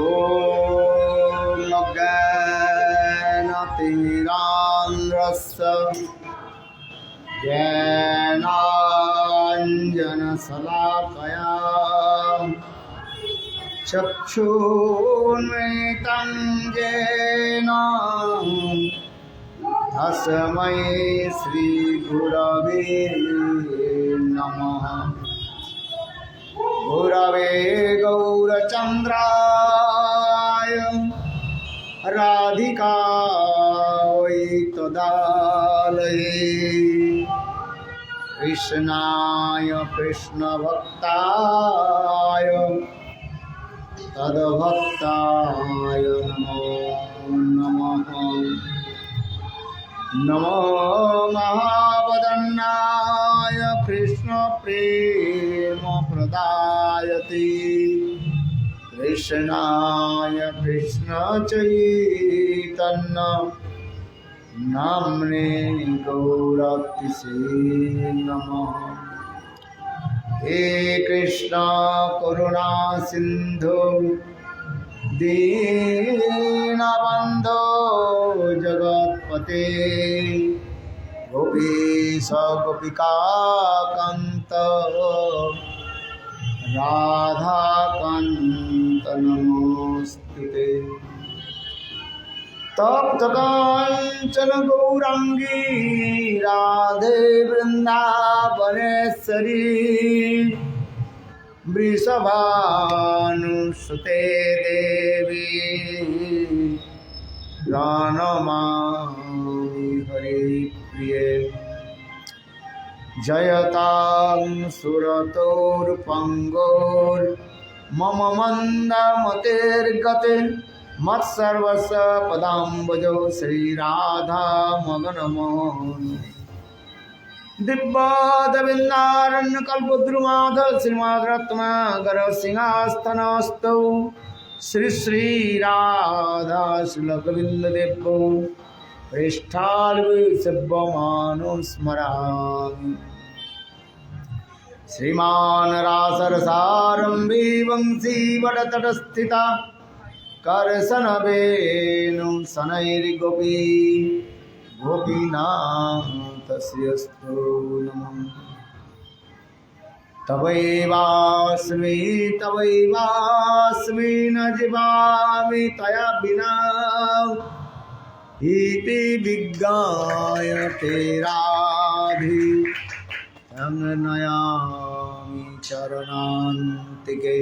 ॐ अज्ञानतिमिरान्ध्रस्य ज्ञानाञ्जनशलाकया चक्षुन्मिलितं येन तस्मै श्रीगुरवे नमः। गुरवे गौरचन्द्राय राधिकायै तदालये कृष्णाय कृष्णभक्ताय तद्भक्ताय नमो नमः। नमो महावदन्नाय कृष्णप्रेमप्रदायते कृष्णाय कृष्णचैतन्य नाम्ने गौरतिसे नमः। हे कृष्ण करुणा सिंधु दीनबन्धो जगत्पते गोपीश गोपिकान्त राधाकान्त नमोस्तुते। तप्त कांचन गौरांगी राधे वृंदावनेश्वरी वृषभानुसुते देवी प्रणमामि हरिप्रिये। जयतां सुरतोर्पङ्गोर्मम मन्दमतिर्गते मत्सर्वस्य पदाम्बुजौ श्रीराधा मगनमोहन। दिव्यादविन्दारण्यकल्पद्रुमाध श्रीमद्रत्नाकर सिंहासनस्थौ श्री श्रीराधा श्रीलकविन्ददेवौ पृष्ठाल्विसेव्यमानुस्मरामि। श्रीमान् रासरसारम्भी वंशी वटतटस्थिता करसनवेणुं शनैर्गोपी गोपीनाथस्यस्तु नमः। तवैवास्मि न जीवामि तया विना इति विज्ञाय तेराधि नयामि चरणान्तिके।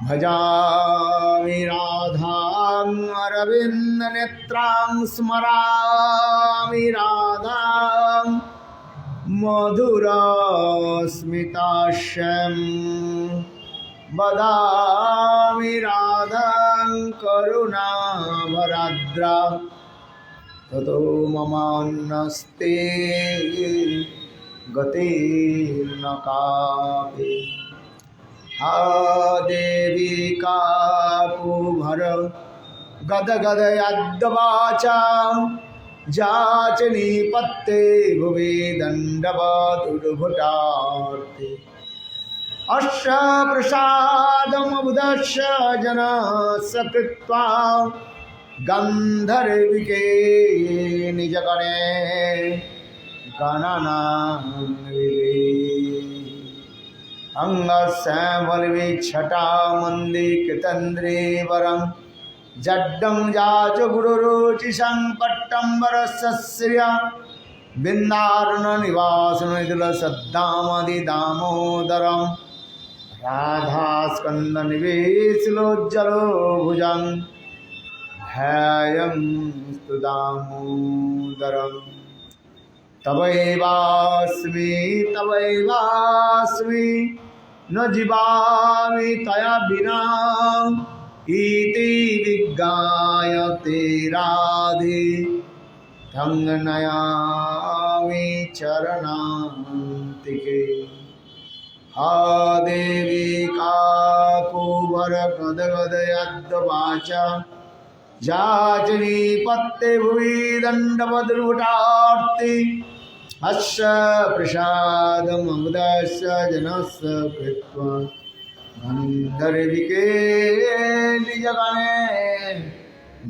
भजामि राधां अरविन्दनेत्रां स्मरामि राधां मधुरस्मितास्यं वदामि राधां करुणाभराद्रा ततो ममान्नस्ते गतिर्न कापि। हा देवी काकुभर गदगदयद्वाचा जाचनी पत्ते भुवि दण्डवदुर्भुटार्थे। अस्य प्रसादमुदस्य जनस्य कृत्वा गन्धर्विके निजगणे गणनान्विते। अंगस्यवल्विच्छटा मन्दिकृतन्द्रीवरं जड्डं जाच गुरुरुचिशं पट्टम्बरस्य श्रिया बिन्दारुणनिवासनिधुलसद्दामदिदामोदरं राधास्कन्दनिवेशिलोज्जलो भुजं ध्यायं स्तु दामोदरम्। तवैवास्मि न जीवामि तया विना इति विज्ञाय तेराधि नयामि चरणान्तिके। हा देवी काकुभर गदगदयद्वाचा जाचनी पत्ते भुवि दण्डवदुर्भुटार्थे। अस्य प्रसादमुदस्य जनस्य कृत्वा गंधर्विके निजगणे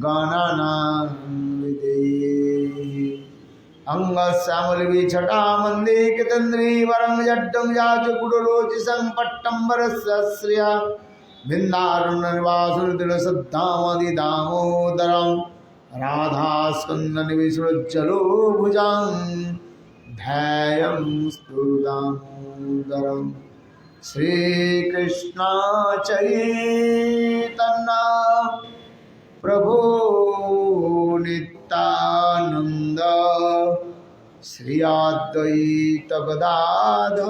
गणनान्विते अंगश्यामलविछटामन्दे केतन्द्री वरं जड्डं याचकुडलोचिसं पट्टम्बरस्य बिन्दारुणनिवासुदृढसद्धामदिदामोदरं राधास्कन्दनिविसृज्जलो भुजां ध्यायं स्तुदामोदरम् श्रीकृष्ण चैतन्य प्रभु नित्यानंद श्री अद्वैत गदाधर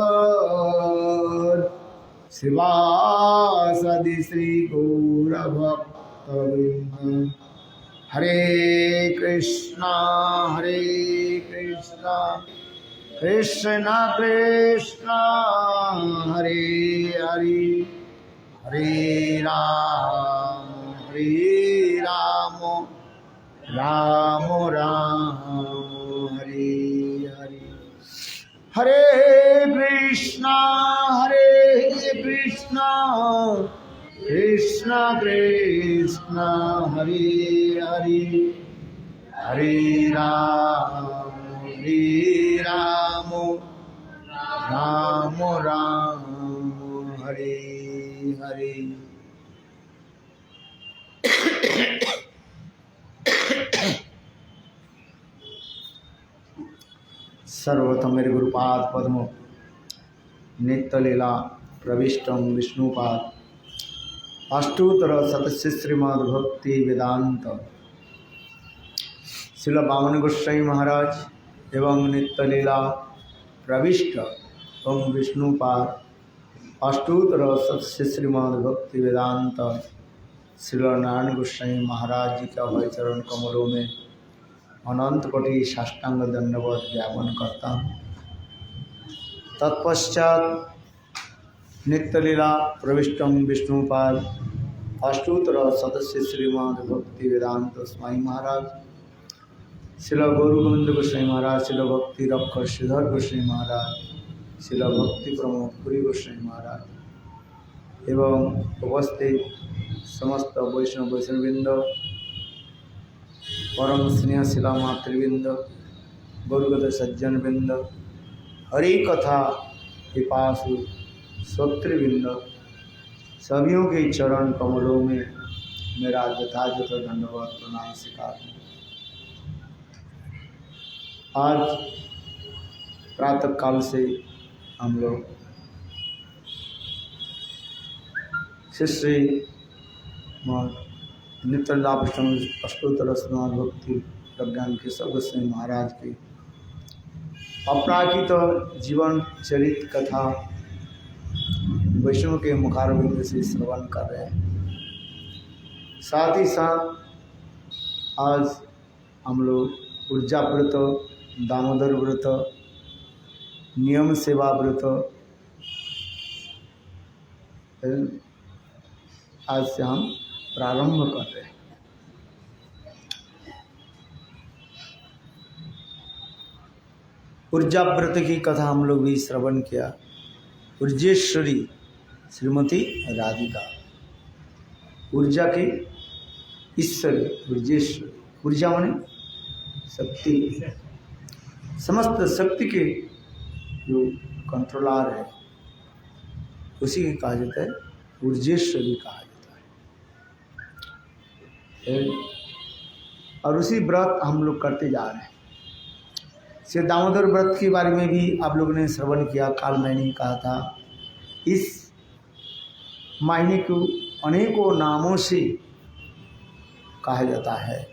श्रीवासदि श्री गौरभक्तवृंद हरे कृष्णा कृष्ण कृष्ण हरे हरे हरे राम राम राम हरे हरे हरे कृष्णा कृष्ण कृष्ण हरे हरे हरे राम राम राम हरे हरे सर्वतम मेरे गुरुपाद पद्म नित्य लीला प्रविष्टम विष्णुपाद अष्टोत्तर सतस्य श्रीमद् भक्ति वेदांत श्रील वामन गोस्वामी महाराज एवं नित्य लीला प्रविष्ट एवं विष्णुपाद अष्टोत्तर सतस्य श्रीमद् भक्ति वेदांत श्रील नारायण गोस्वामी महाराज जी का अभय चरण कमलों में अनंत कोटि साष्टांग दंडवत ज्ञापन करता हूँ। तत्पश्चात नित्य लीला प्रविष्टम विष्णुपाद अष्टोत्तर सदस्य श्रीमद् भक्ति वेदांत स्वामी महाराज शिल गौर गोविंद गोस्वामी महाराज शिल भक्ति रक्षर श्रीधर गोस्वामी महाराज शिल भक्ति प्रमोद पुरी गोस्वामी महाराज एवं उपस्थित समस्त वैष्णववृंद परम स्नेह शिला मातृवृंद गुरुगत सज्जन वृंद हरि कथा पिपासु श्रोतृवृंद सभियों के चरण कमलों में मेरा यथायथ धन्यवाद प्रणाम स्वीकार। आज प्रातः काल से हम लोग श्री नित्य लाभ अष्टोत्तर स्नान भक्ति प्रज्ञान के गोस्वामी महाराज की अपराकित जीवन चरित कथा वैष्णव के मुखारविंद से श्रवण कर रहे हैं। साथ ही साथ आज हम लोग ऊर्जा व्रत, दामोदर व्रत, नियम सेवा व्रत आज से हम प्रारंभ कर रहे हैं। ऊर्जा व्रत की कथा हम लोग भी श्रवण किया। ऊर्जेश्वरी श्रीमती राधिका ऊर्जा की ईश्वरी ऊर्जेश्वरी। ऊर्जा माने शक्ति, समस्त शक्ति के जो कंट्रोलर है उसी की कहा जाता है ऊर्जेश्वरी कहा जाता है। और उसी व्रत हम लोग करते जा रहे हैं। श्री दामोदर व्रत के बारे में भी आप लोगों ने श्रवण किया। काल मैंने कहा था इस महीने को अनेकों नामों से कहा जाता है।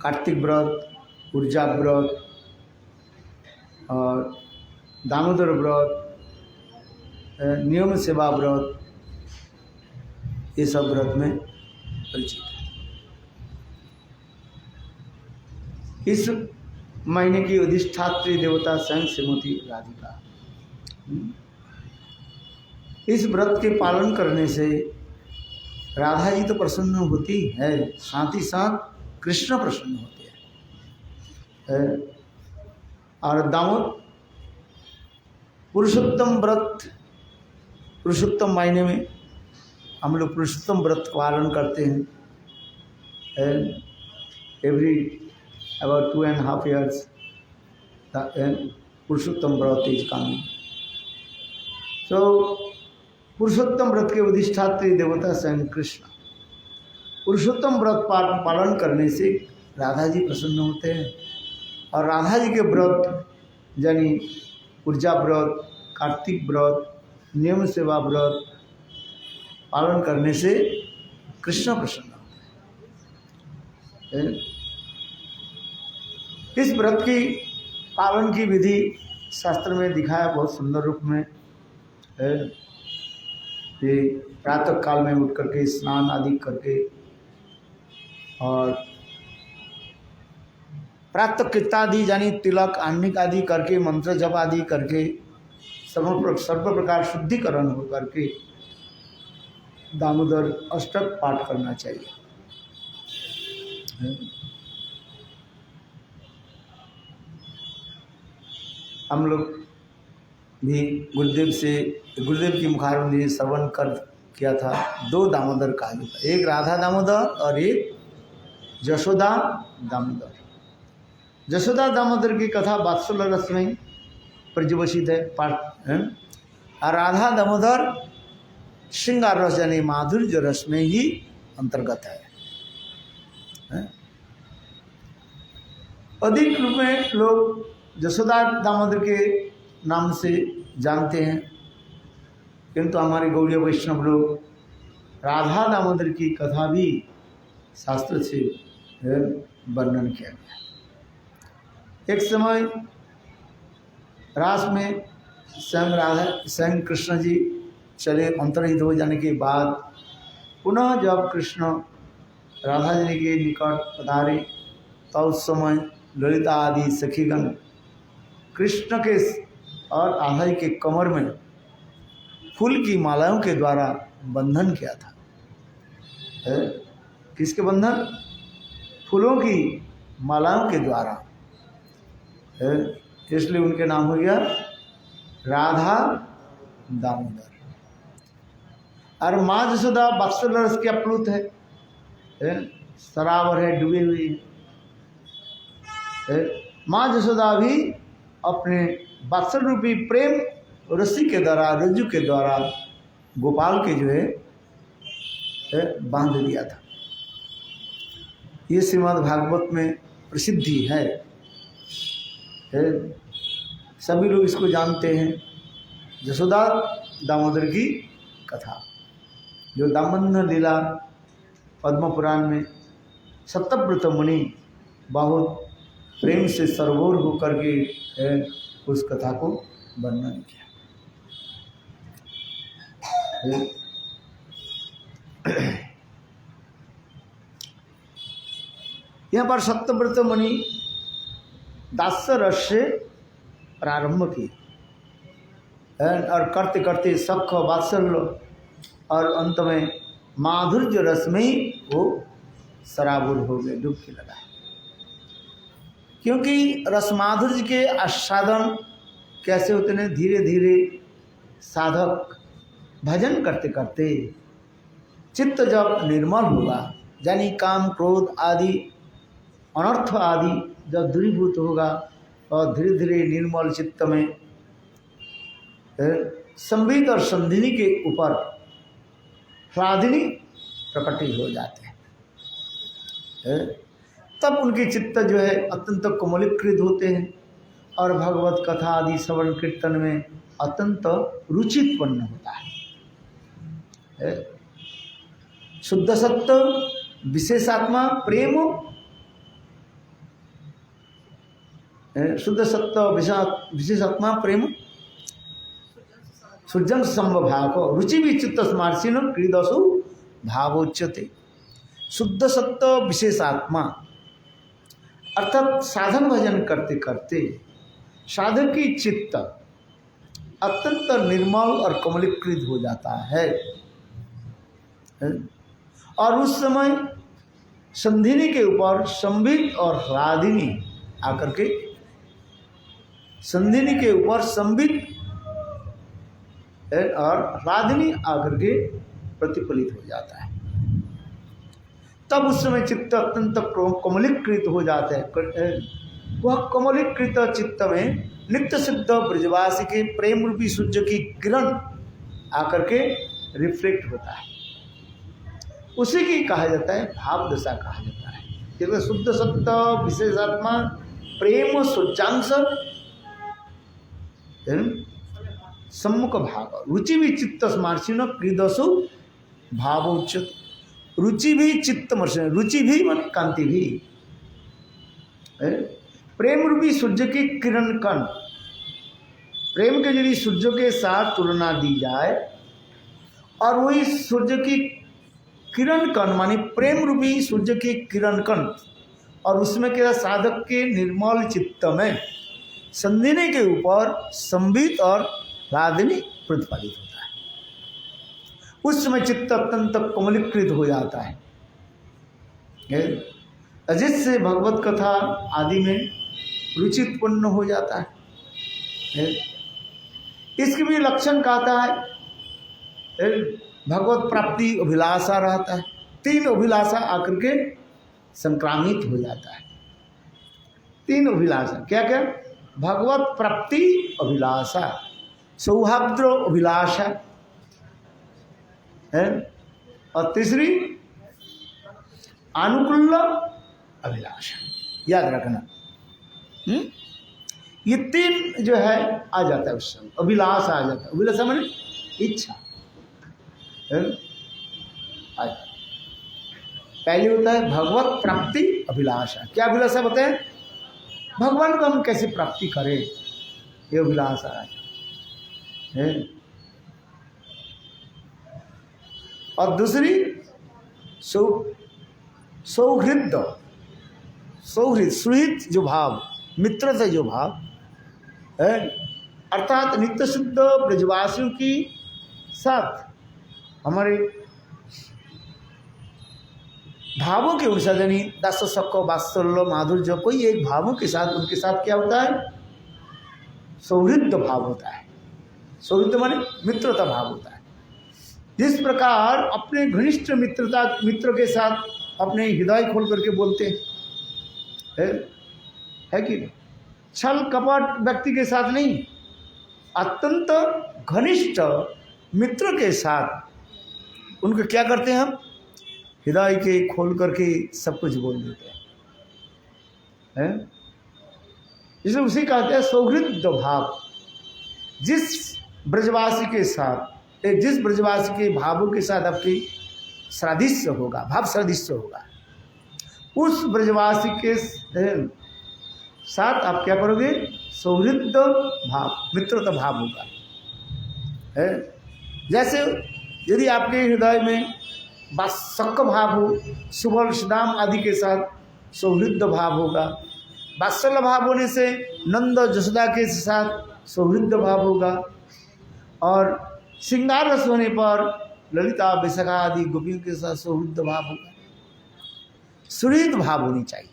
कार्तिक व्रत, ऊर्जा व्रत और दामोदर व्रत, नियम सेवा व्रत, ये सब व्रत में परिचित है। इस महीने की अधिष्ठात्री देवता स्वयं श्रीमती राधिका। इस व्रत के पालन करने से राधा जी तो प्रसन्न होती है, साथ ही साथ कृष्ण प्रसन्न होते हैं। और पुरुषोत्तम व्रत, पुरुषोत्तम महीने में हम लोग पुरुषोत्तम व्रत पालन करते हैं। एवरी अबाउट 2.5 years पुरुषोत्तम व्रत इज कमिंग। तो पुरुषोत्तम व्रत के अधिष्ठात्री देवता स्वयं कृष्ण। पुरुषोत्तम व्रत पालन करने से राधा जी प्रसन्न होते हैं, और राधा जी के व्रत यानी ऊर्जा व्रत, कार्तिक व्रत, नियम सेवा व्रत पालन करने से कृष्ण प्रसन्न होते हैं। इस व्रत की पालन की विधि शास्त्र में दिखाया बहुत सुंदर रूप में है। ये प्रातः काल में उठ करके स्नान आदि करके और प्रातः कृत्यादि यानी तिलक आन्निक आदि करके मंत्र जप आदि करके सर्व प्रकार शुद्धिकरण हो करके दामोदर अष्टक पाठ करना चाहिए। हम लोग भी गुरुदेव की मुखारबिंद श्रवण कर किया था। 2 दामोदर कहा था, एक राधा दामोदर और एक यशोदा दामोदर। यशोदा दामोदर की कथा वात्सल्य रस में पर्यवसित है पाठ है, और राधा दामोदर श्रृंगार रस यानी माधुर्य रस में ही अंतर्गत है। अधिक रूप में लोग यशोदा दामोदर के नाम से जानते हैं, किंतु हमारे गौड़ीय वैष्णव लोग राधा दामोदर की कथा भी शास्त्र से वर्णन किया गया। एक समय रास में स्वयं कृष्ण जी चले अंतर्हित हो जाने के बाद पुनः जब कृष्ण राधा जी के निकट पधारे तब उस समय ललिता आदि सखीगण कृष्ण के और राधा जी के कमर में फूल की मालाओं के द्वारा बंधन किया था। किसके बंधन? फूलों की मालाओं के द्वारा, इसलिए उनके नाम हो गया राधा दामोदर। और माँ यशोदा वात्सल्य रस के अप्लुत है, सरावर है, डूबे हुए है। माँ यशोदा भी अपने वात्सल्य रूपी प्रेम रस्सी के द्वारा, रज्जु के द्वारा गोपाल के जो है बांध दिया था। ये श्रीमद् भागवत में प्रसिद्धि है, सभी लोग इसको जानते हैं। यशोदा दामोदर की कथा जो दामोदर लीला पद्म पुराण में सत्यव्रत मुनि बहुत प्रेम से सरबोर होकर के उस कथा को वर्णन किया। यहाँ पर सत्यव्रत मुनि दास्य रस से प्रारंभ की और करते करते सख वात्सल्य और अंत में माधुर्य रस में ही वो सराबुर हो गए, डुबकी लगा। क्योंकि रस माधुर्य के आस्वादन कैसे होते हैं? धीरे धीरे साधक भजन करते करते चित्त जब निर्मल होगा, यानी काम क्रोध आदि अनर्थ आदि जब दूरीभूत होगा और धीरे धीरे निर्मल चित्त में संवित और संधिनी के ऊपर ह्लादिनी प्रकटित हो जाते हैं, तब उनके चित्त जो है अत्यंत कोमलीकृत होते हैं और भगवत कथा आदि श्रवण कीर्तन में अत्यंत रुचि उत्पन्न होता है। शुद्ध सत्व विशेषात्मा प्रेम, शुद्ध सत्व विशेषात्मा प्रेम सुजन संभाव रुचि विचित्त स्मार्सिन क्रीदसु भावोच्यते। शुद्ध सत्व विशेषात्मा अर्थात साधन भजन करते करते साधक की चित्त अत्यंत निर्मल और कमलीकृत हो जाता है, और उस समय संधिनी के ऊपर संबित और ह्लादिनी आकर के संधिनी के ऊपर संबित और राधिनी आकर के प्रतिफलित हो जाता है। तब उस समय चित्त अत्यंत कमलीकृत हो जाता है। वह कमलीकृत चित्त में नित्य सिद्ध ब्रजवासी के प्रेम रूपी सूर्य की किरण आकर के रिफ्लेक्ट होता है। उसी की कहा जाता है भाव दशा कहा जाता है। क्योंकि शुद्ध सत्य विशेषात्मा प्रेम सूर्यांश सम्मुख भाव रुचि भी चित्त स्मार्शिन क्रीदसु भाव उच्चत। रुचि भी चित्त मर्शन, रुचि भी मन कांति भी। प्रेम रूपी सूर्य की किरण कण, प्रेम के यदि सूर्य के साथ तुलना दी जाए और वही सूर्य की किरण कण माने प्रेम रूपी सूर्य की किरण कण, और उसमें क्या साधक के निर्मल चित्त में संधिने के ऊपर संबित और राधिनी प्रतिपादित होता है। उस समय चित्त अत्यंत कमलीकृत हो जाता है, जिससे भगवत कथा आदि में रुचि उत्पन्न हो जाता है। इसके भी लक्षण कहता है भगवत प्राप्ति अभिलाषा रहता है। 3 अभिलाषा आकर के संक्रामित हो जाता है। 3 अभिलाषा क्या क्या? भगवत प्राप्ति अभिलाषा, सौहार्द अभिलाषा है, और तीसरी अनुकूल अभिलाषा। याद रखना, ये 3 जो है आ जाता है उस समय। अभिलाषा आ जाता है, अभिलाषा माने इच्छा है। पहले होता है भगवत प्राप्ति अभिलाषा। क्या अभिलाषा बताएं? भगवान को हम कैसे प्राप्ति करें, ये अभिलाषा है। और दूसरी सौहृद, सुहृद जो भाव, मित्र से जो भाव है, अर्थात नित्य शुद्ध ब्रजवासियों की साथ हमारे भावों के अनुसार, यानी दास सख वात्सल्य माधुर्य, कोई एक भावों के साथ उनके साथ क्या होता है? सौहृद भाव होता है। सौहृद माने मित्रता भाव होता है। जिस प्रकार अपने घनिष्ठ मित्र के साथ अपने हृदय खोल करके बोलते है कि नहीं? छल कपट व्यक्ति के साथ नहीं, अत्यंत घनिष्ठ मित्र के साथ उनको क्या करते हैं हम? हृदय के खोल करके सब कुछ बोल देते हैं। इसलिए उसी कहते हैं सौहृद भाव। जिस ब्रजवासी के साथ, जिस ब्रजवासी के भावों के साथ आपकी सादृश्य होगा, भाव सादृश्य होगा, उस ब्रजवासी के साथ आप क्या करोगे? सौहृद भाव, मित्रता भाव होगा। जैसे यदि आपके हृदय में वात्सल्य भाव हो, सुबल सुदाम आदि के साथ सौहृद भाव होगा। वात्सल्य भाव होने से नंद जसोदा के साथ सौहृद भाव होगा, और श्रृंगार रस होने पर ललिता विशाखा आदि गोपियों के साथ सौहृद भाव होगा। सुहृद भाव होनी चाहिए।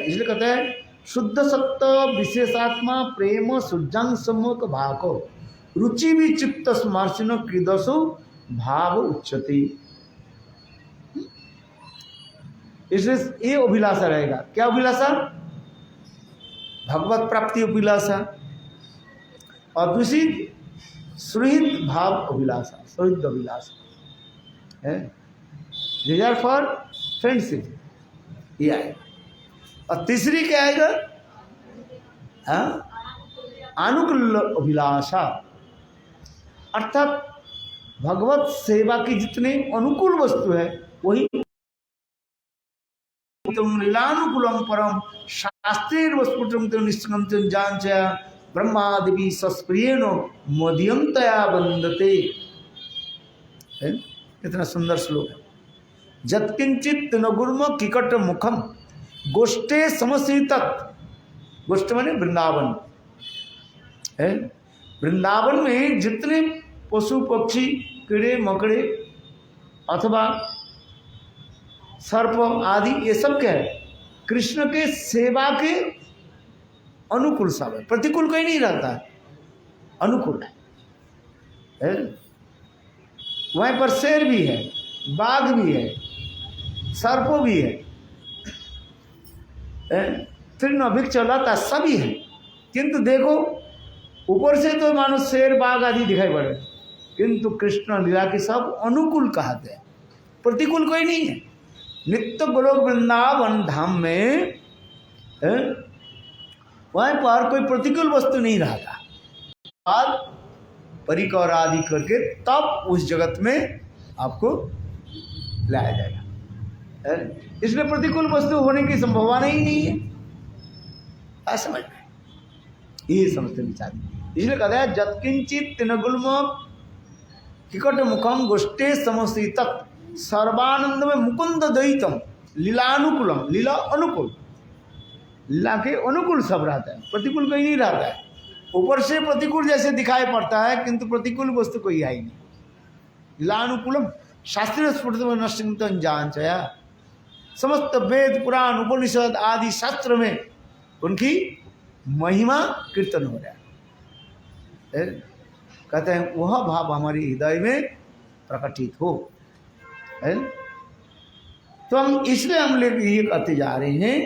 इसलिए कहते हैं शुद्ध सत्य विशेषात्मा प्रेम सुजांग सम्मुख भाको रुचि भी चित्त स्मर्शन कृदसु भाव उच्चति। इसलिए ये अभिलाषा रहेगा। क्या अभिलाषा? भगवत प्राप्ति अभिलाषा, और दूसरी सुहृद भाव अभिलाषा, सुहृद अभिलाषा है, डिजायर फॉर फ्रेंडशिप, ये आएगा। और तीसरी क्या आएगा? अनुकूल अभिलाषा, अर्थात भगवत सेवा की जितने अनुकूल वस्तु है वही लीलानुकूलम परम शास्त्रेर वस्फुटम निष्कंचन जांच ब्रह्मादि सस्प्रियेण मध्यमतया वंदते। कितना सुंदर श्लोक है। जत्किंचित न गुर्म किकट मुखम गोष्ठे समश्रित, गोष्ठ माने वृंदावन है। वृंदावन में जितने पशु पक्षी कीड़े मकड़े अथवा सर्प आदि, ये सब क्या है? कृष्ण के सेवा के अनुकूल सब है। प्रतिकूल कोई नहीं रहता है, अनुकूल है। है? वहीं पर शेर भी है, बाघ भी है, सर्पो भी है, तृण वृक्ष लता सभी है। किंतु देखो ऊपर से तो मानो शेर बाघ आदि दिखाई पड़ रहे, किंतु कृष्ण लीला के सब अनुकूल कहते हैं, प्रतिकूल कोई नहीं है। नित्य गोलोक वृंदावन धाम में वहीं पर कोई प्रतिकूल वस्तु नहीं रहता। और परिकर आदि करके तब उस जगत में आपको लाया जाएगा। इसलिए प्रतिकूल वस्तु होने की संभावना ही नहीं है। क्या समझ में? ये समझते विचार। इसलिए कहते हैं जत्किंचित तिनगुल्म किकट मुखम गोष्ठे समस्थित सर्वानंद में मुकुंद द्वैतम लीलानुकूलम, लीला अनुकूल, लीला के अनुकूल सब रहता है, प्रतिकूल कोई नहीं रहता है। ऊपर से प्रतिकूल जैसे दिखाई पड़ता है किंतु प्रतिकूल वस्तु कोई है ही नहीं। लीलानुकूलम शास्त्रीय स्फुट नश्चिंतन जानचया, समस्त वेद पुराण उपनिषद आदि शास्त्र में उनकी महिमा कीर्तन हो रहा है। कहते हैं वह भाव हमारे हृदय में प्रकटित हो। तो हम इसलिए हम लोग ये कहते जा रहे हैं,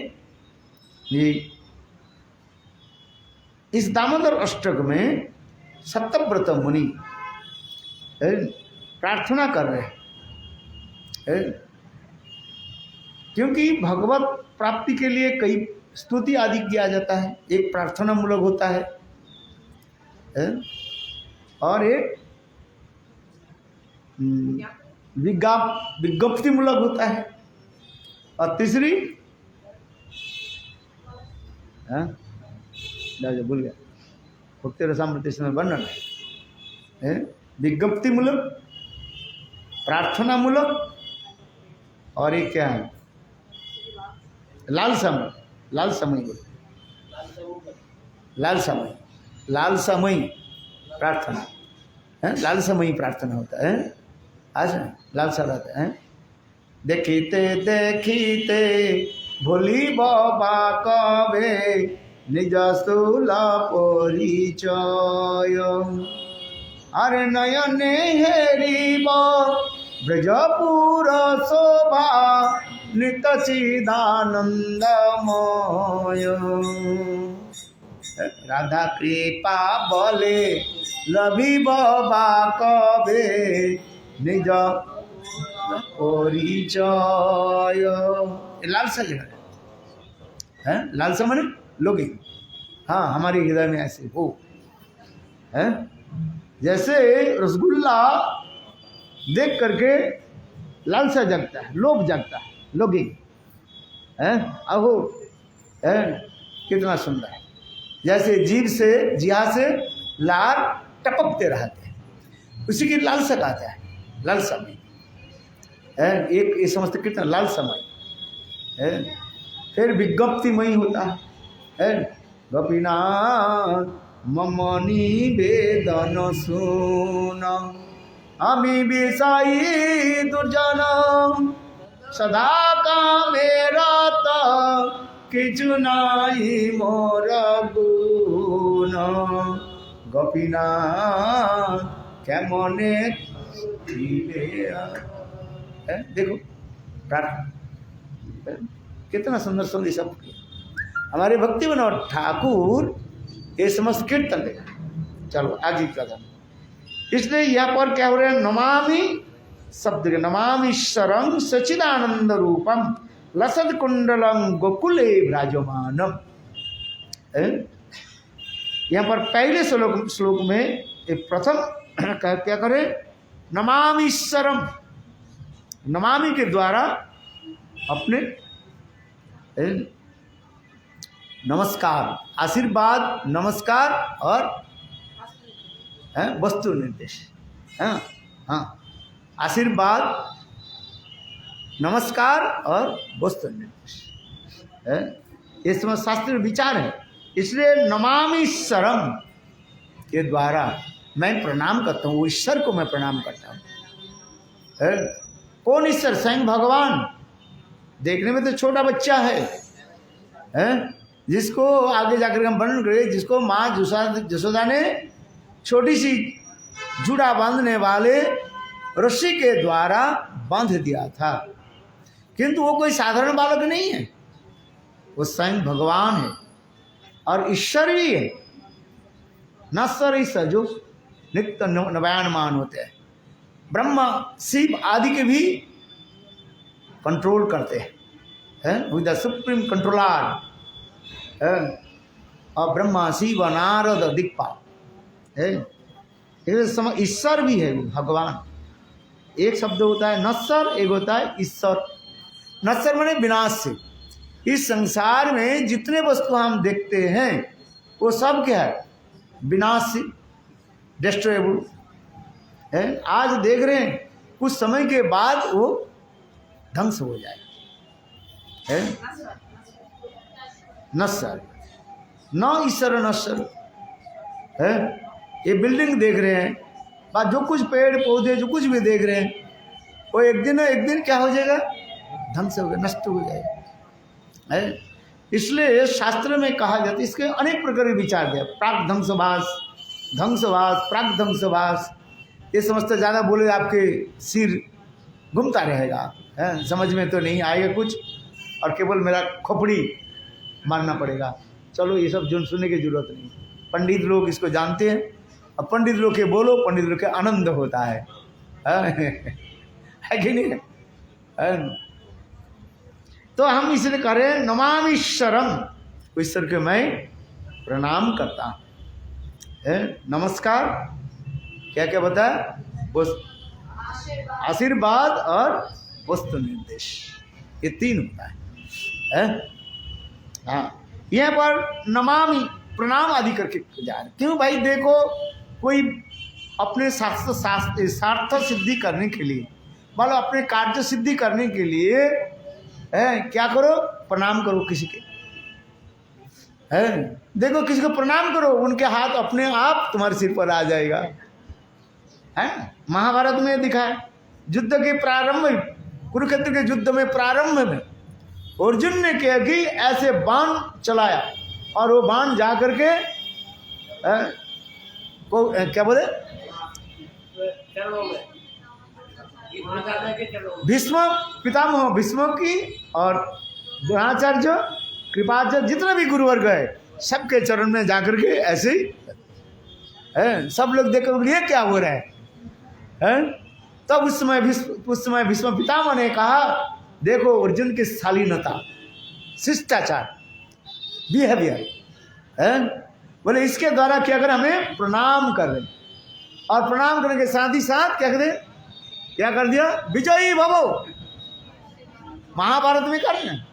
ये इस दामोदर अष्टक में सत्यव्रत मुनि प्रार्थना कर रहे हैं, क्योंकि भगवत प्राप्ति के लिए कई स्तुति आदि किया जाता है। एक प्रार्थना मूलक होता है और एक विज्ञप्ति मूलक होता है, और तीसरी भूल गया, भक्ति रसामृत में वर्णन है। विज्ञप्ति मूलक, प्रार्थना मूलक, और एक क्या है लाल समय, लाल समय, लाल समय, लाल समय प्रार्थना है, लाल समय प्रार्थना होता है। आज लाल सा रहता है। देखिते देखिते भोली बाबा कबे निज स्थूला परिचय, अरे नयने हेरिब ब्रजपुर शोभा नित चिदानंदमय, राधा कृपा बले लभी बाबा कबे निज परिचय। लालसा जगह है, लालसा माने लोगे। हाँ, हमारे हृदय में ऐसे हो है, जैसे रसगुल्ला देख करके लालसा जगता है, लोभ जगता है, लोगे है। अब है कितना सुंदर है, जैसे जीभ से जिहा से लार टपकते रहते हैं, उसी की लालसा कहता है। लाल समय है एक, ये समझते कितना लाल समय है। फिर विज्ञप्तिमय होता है, गोपीनाथ ममनी वेदन सुन, हमी विषयी दुर्जन सदा का मेरा किचु नाई मोर गुण, गोपीनाथ क्या मने देखो प्रार्थना कितना सुंदर सुंदर सब हमारे भक्ति विनोद ठाकुर ये समस्त कीर्तन देगा। चलो आगे कदम, इसलिए यहाँ पर क्या हो रहा है, नमामि शब्द के नमामि शरं सचिदानंद रूपम लसद कुंडलम गोकुले विराजमानम। यहाँ पर पहले श्लोक में एक प्रथम क्या करे, नमामि ईश्वरम, नमामि के द्वारा अपने नमस्कार, आशीर्वाद, नमस्कार और वस्तु निर्देश। हाँ हाँ, आशीर्वाद, नमस्कार और वस्तु निर्देश है, ये समझ शास्त्रीय विचार है। इसलिए नमामि ईश्वरम के द्वारा मैं प्रणाम करता हूँ, वो ईश्वर को मैं प्रणाम करता हूँ। कौन ईश्वर? स्वयं भगवान। देखने में तो छोटा बच्चा है, जिसको आगे जाकर हम वर्णन करें, जिसको माँ जसोदा ने छोटी सी जुड़ा बांधने वाले ऋषि के द्वारा बांध दिया था। किंतु वो कोई साधारण बालक नहीं है, वो स्वयं भगवान है और ईश्वर भी है। नश्वर ईश्वर जो नित्य नवायनमान होते हैं, ब्रह्मा शिव आदि के भी कंट्रोल करते हैं, विद द सुप्रीम कंट्रोलर। और ब्रह्मा शिव नारद दिक्पाल है, ईश्वर भी है भगवान। एक शब्द होता है नश्वर, एक होता है ईश्वर। नश्वर माने विनाश से। इस संसार में जितने वस्तु हम देखते हैं वो सब क्या है, विनाशी, डिस्ट्रॉयबल है। आज देख रहे हैं, कुछ समय के बाद वो ध्वंस हो जाए है। नश्वर न ईश्वर नश्वर है। ये बिल्डिंग देख रहे हैं, बाद जो कुछ पेड़ पौधे जो कुछ भी देख रहे हैं, वो एक दिन क्या हो जाएगा, ध्वंस हो गया, नष्ट हो जाएगा है। इसलिए शास्त्र में कहा जाता है, इसके अनेक प्रकार के विचार दिया, प्राक ध्वंसवास, ध्वंसवास, प्राक ध्वंसवास। ये समझते ज़्यादा बोले आपके सिर घूमता रहेगा है, समझ में तो नहीं आएगा कुछ, और केवल मेरा खोपड़ी मानना पड़ेगा। चलो ये सब जो सुनने की जरूरत नहीं, पंडित लोग इसको जानते हैं, और पंडित लोग के बोलो, पंडित लोग के आनंद होता है कि नहीं है? तो हम इसलिए करें नमामि ईश्वरम, ईश्वर के मैं प्रणाम करता है। नमस्कार क्या क्या बताया, आशीर्वाद और वस्तु निर्देश, ये तीन होता है। हाँ, यहाँ पर नमामि प्रणाम आदि करके जा रहे। क्यों भाई, देखो कोई अपने स्वार्थ सिद्धि करने के लिए, मतलब अपने कार्य सिद्धि करने के लिए है, क्या करो, प्रणाम करो किसी के है। देखो किसी को प्रणाम करो, उनके हाथ अपने आप तुम्हारे सिर पर आ जाएगा है। महाभारत में दिखा है, युद्ध के प्रारंभ में, कुरुक्षेत्र के युद्ध में प्रारंभ में अर्जुन ने क्या कि ऐसे बाण चलाया, और वो बाण जा करके क्या बोले, भीष्म पितामह भीष्म की और द्रोणाचार्य, कृपाचार्य, जितने भी गुरुवर्ग है सबके चरण में जाकर के ऐसे ही है। सब लोग देखकर ये क्या हो रहा है। तब उस समय भीष्म पितामह ने कहा, देखो अर्जुन की शालीनता, शिष्टाचार, बिहेवियर है, बोले इसके द्वारा क्या करें, हमें प्रणाम कर रहे, और प्रणाम करने के साथ ही साथ क्या करें, क्या कर दिया, विजयी भवो। महाभारत में कर रहे हैं,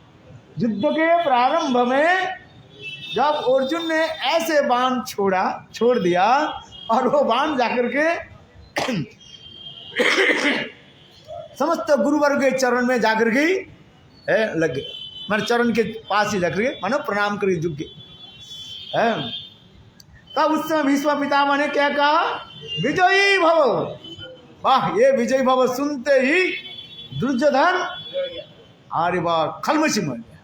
युद्ध के प्रारंभ में जब अर्जुन ने ऐसे बाण छोड़ दिया, और वो बाण जाकर के समस्त गुरुवर्ग के चरण में जाकर के लग गए, मैंने चरण के पास ही जाकर के मानो प्रणाम कर झुक गए है। तब उस समय भीष्म पितामह ने क्या कहा, विजयी भवो। वाह, ये विजयी भव सुनते ही दुर्योधन अरे वाह खलमशी मर गया,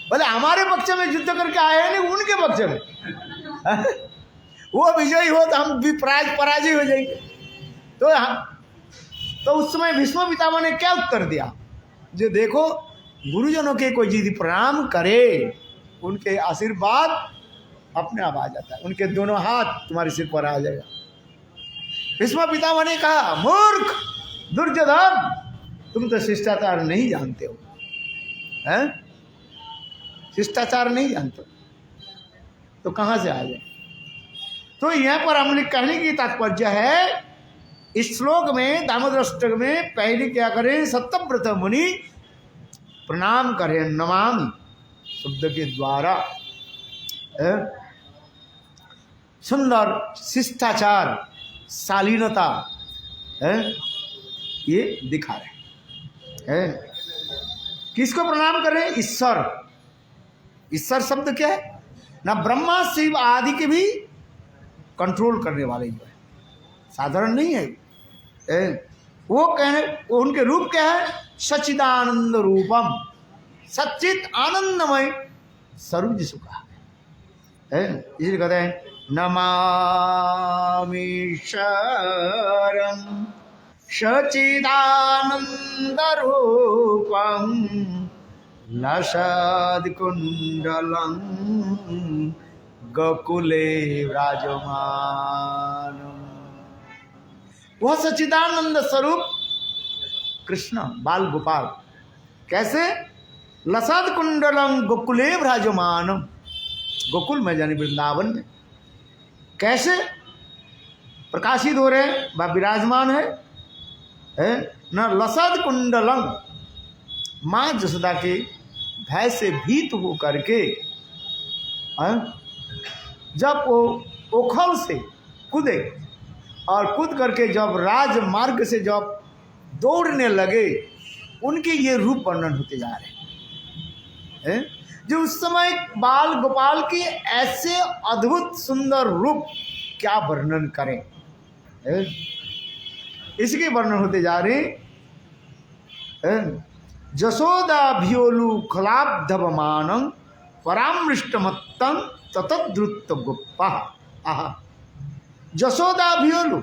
बोले हमारे पक्ष में युद्ध करके आए हैं, नहीं उनके पक्ष में वो विजयी हो तो हम भी पराजय हो जाएंगे। तो उस समय भीष्म पितामह ने क्या उत्तर दिया, जो देखो गुरुजनों के कोई यदि प्रणाम करे, उनके आशीर्वाद अपने आप आ जाता है, उनके दोनों हाथ तुम्हारे सिर पर आ जाएगा। भीष्म पितामह ने कहा, मूर्ख दुर्योधन, तुम तो शिष्टाचार नहीं जानते हो हैं, शिष्टाचार नहीं जानते तो कहाँ से आ जाए। तो यहाँ पर हमने कहने की तात्पर्य है, इस श्लोक में दामोदर अष्टक में पहले क्या करें, सत्यव्रत मुनि प्रणाम करें नमामि शब्द के द्वारा, सुंदर शिष्टाचार, शालीनता है, ये दिखा रहे हैं। किसको प्रणाम करें, ईश्वर। ईश्वर शब्द क्या है ना, ब्रह्मा शिव आदि के भी कंट्रोल करने वाले ही है, साधारण नहीं है। वो कहने, उनके रूप क्या है, सच्चिदानंद रूपम, सच्चित आनंदमय स्वरूप जिसको कहा है। इसलिए कहते हैं नमामीश्वरं सच्चिदानन्दरूपं लसत्कुण्डलं गोकुले विराजमानम्। वह सच्चिदानंद स्वरूप कृष्ण बाल गोपाल कैसे? लसद कुंडलम गोकुले विराजमानम, गोकुल में यानी वृंदावन में कैसे प्रकाशित हो रहे हैं, वह विराजमान है न। लसद कुंडलम, माँ जसोदा के भय से भीत हो करके जब वो ओखल से कूदे और कूद करके जब राजमार्ग से जब दौड़ने लगे, उनके ये रूप वर्णन होते जा रहे हैं। जो उस समय बाल गोपाल की ऐसे अद्भुत सुंदर रूप क्या वर्णन करें, इसके वर्णन होते जा रहे हैं। जसोदाभियोलु खलाब्धवमानं परामृष्टमत्तं ततद्रुत गोप्पा। आहा, जसोदाभियोलु,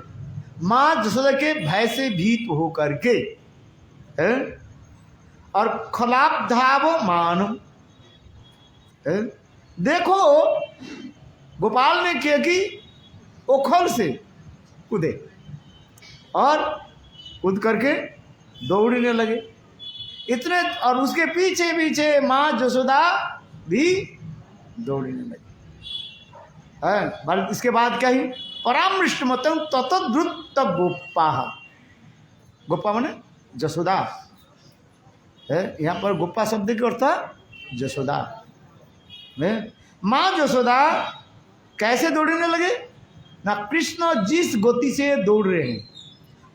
माँ जसोदा के भय से भीत हो करके और खलाब्धाव मानो, देखो गोपाल ने किया कि ओखल से कूदे और कूद करके दौड़ने लगे इतने, और उसके पीछे पीछे माँ जसोदा भी दौड़ने लगी। बल्कि इसके बाद क्या ही परामृष्ट मतम ततद्रुत गोप्पा। गोप्पा माने जसोदा है, यहाँ पर गोप्पा शब्द की अर्थ जसोदा में। माँ जसोदा कैसे दौड़ने लगे ना, कृष्ण जिस गति से दौड़ रहे हैं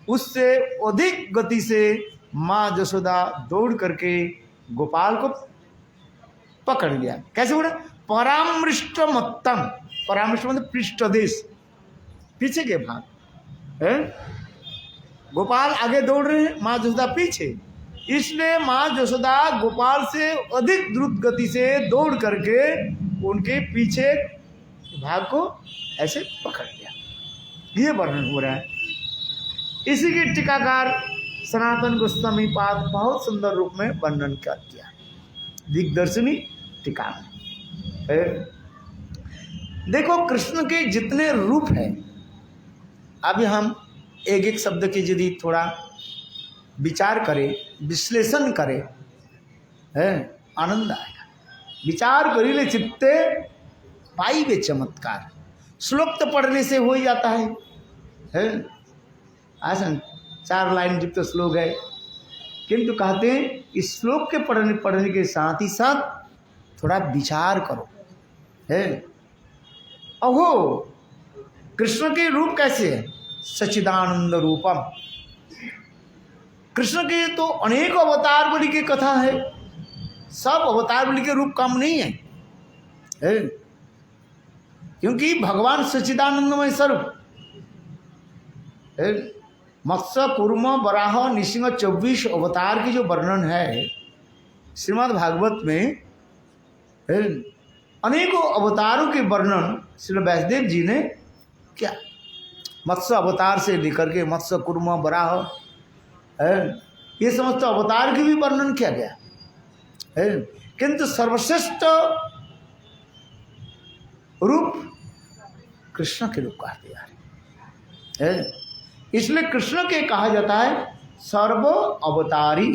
उससे अधिक गति से माँ जसोदा दौड़ करके गोपाल को पकड़ लिया। कैसे उड़ा? परामृष्ट मत्तम, परामृष्ट मतलब पृष्ठदेश, पीछे के भाग है। गोपाल आगे दौड़ रहे हैं, माँ जसोदा पीछे, इसलिए माँ जसोदा गोपाल से अधिक द्रुत गति से दौड़ करके उनके पीछे भाग को ऐसे पकड़ लिया। ये वर्णन हो रहा है। इसी के टीकाकार सनातन गोस्वामी पाद बहुत सुंदर रूप में वर्णन कर दिया दिग्दर्शनी टीका में। देखो कृष्ण के जितने रूप हैं, अभी हम एक एक शब्द की यदि थोड़ा विचार करें, विश्लेषण करें, है आनंद आएगा। विचार करिले चित्ते पाइबे चमत्कार। श्लोक तो पढ़ने से हो ही जाता है आसन 4 लाइन युक्त श्लोक है, किंतु कहते हैं इस श्लोक के पढ़ने के साथ ही साथ थोड़ा विचार करो है। अहो कृष्ण के रूप कैसे है? सच्चिदानंद रूपम। कृष्ण के तो अनेक अवतार बलि की कथा है, सब अवतार बलि के रूप कम नहीं है, क्योंकि भगवान सच्चिदानंदमय स्वरूप मत्स्य कूर्म वराह नृसिंह 24 अवतार की जो वर्णन है श्रीमद् भागवत में, अनेकों अवतारों के वर्णन श्री व्यासदेव जी ने क्या मत्स्य अवतार से लेकर के मत्स्य कूर्म वराह ये समस्त अवतार की भी वर्णन किया गया है, किंतु सर्वश्रेष्ठ रूप कृष्ण के रूप कहते हैं। इसलिए कृष्ण के कहा जाता है सर्व अवतारी।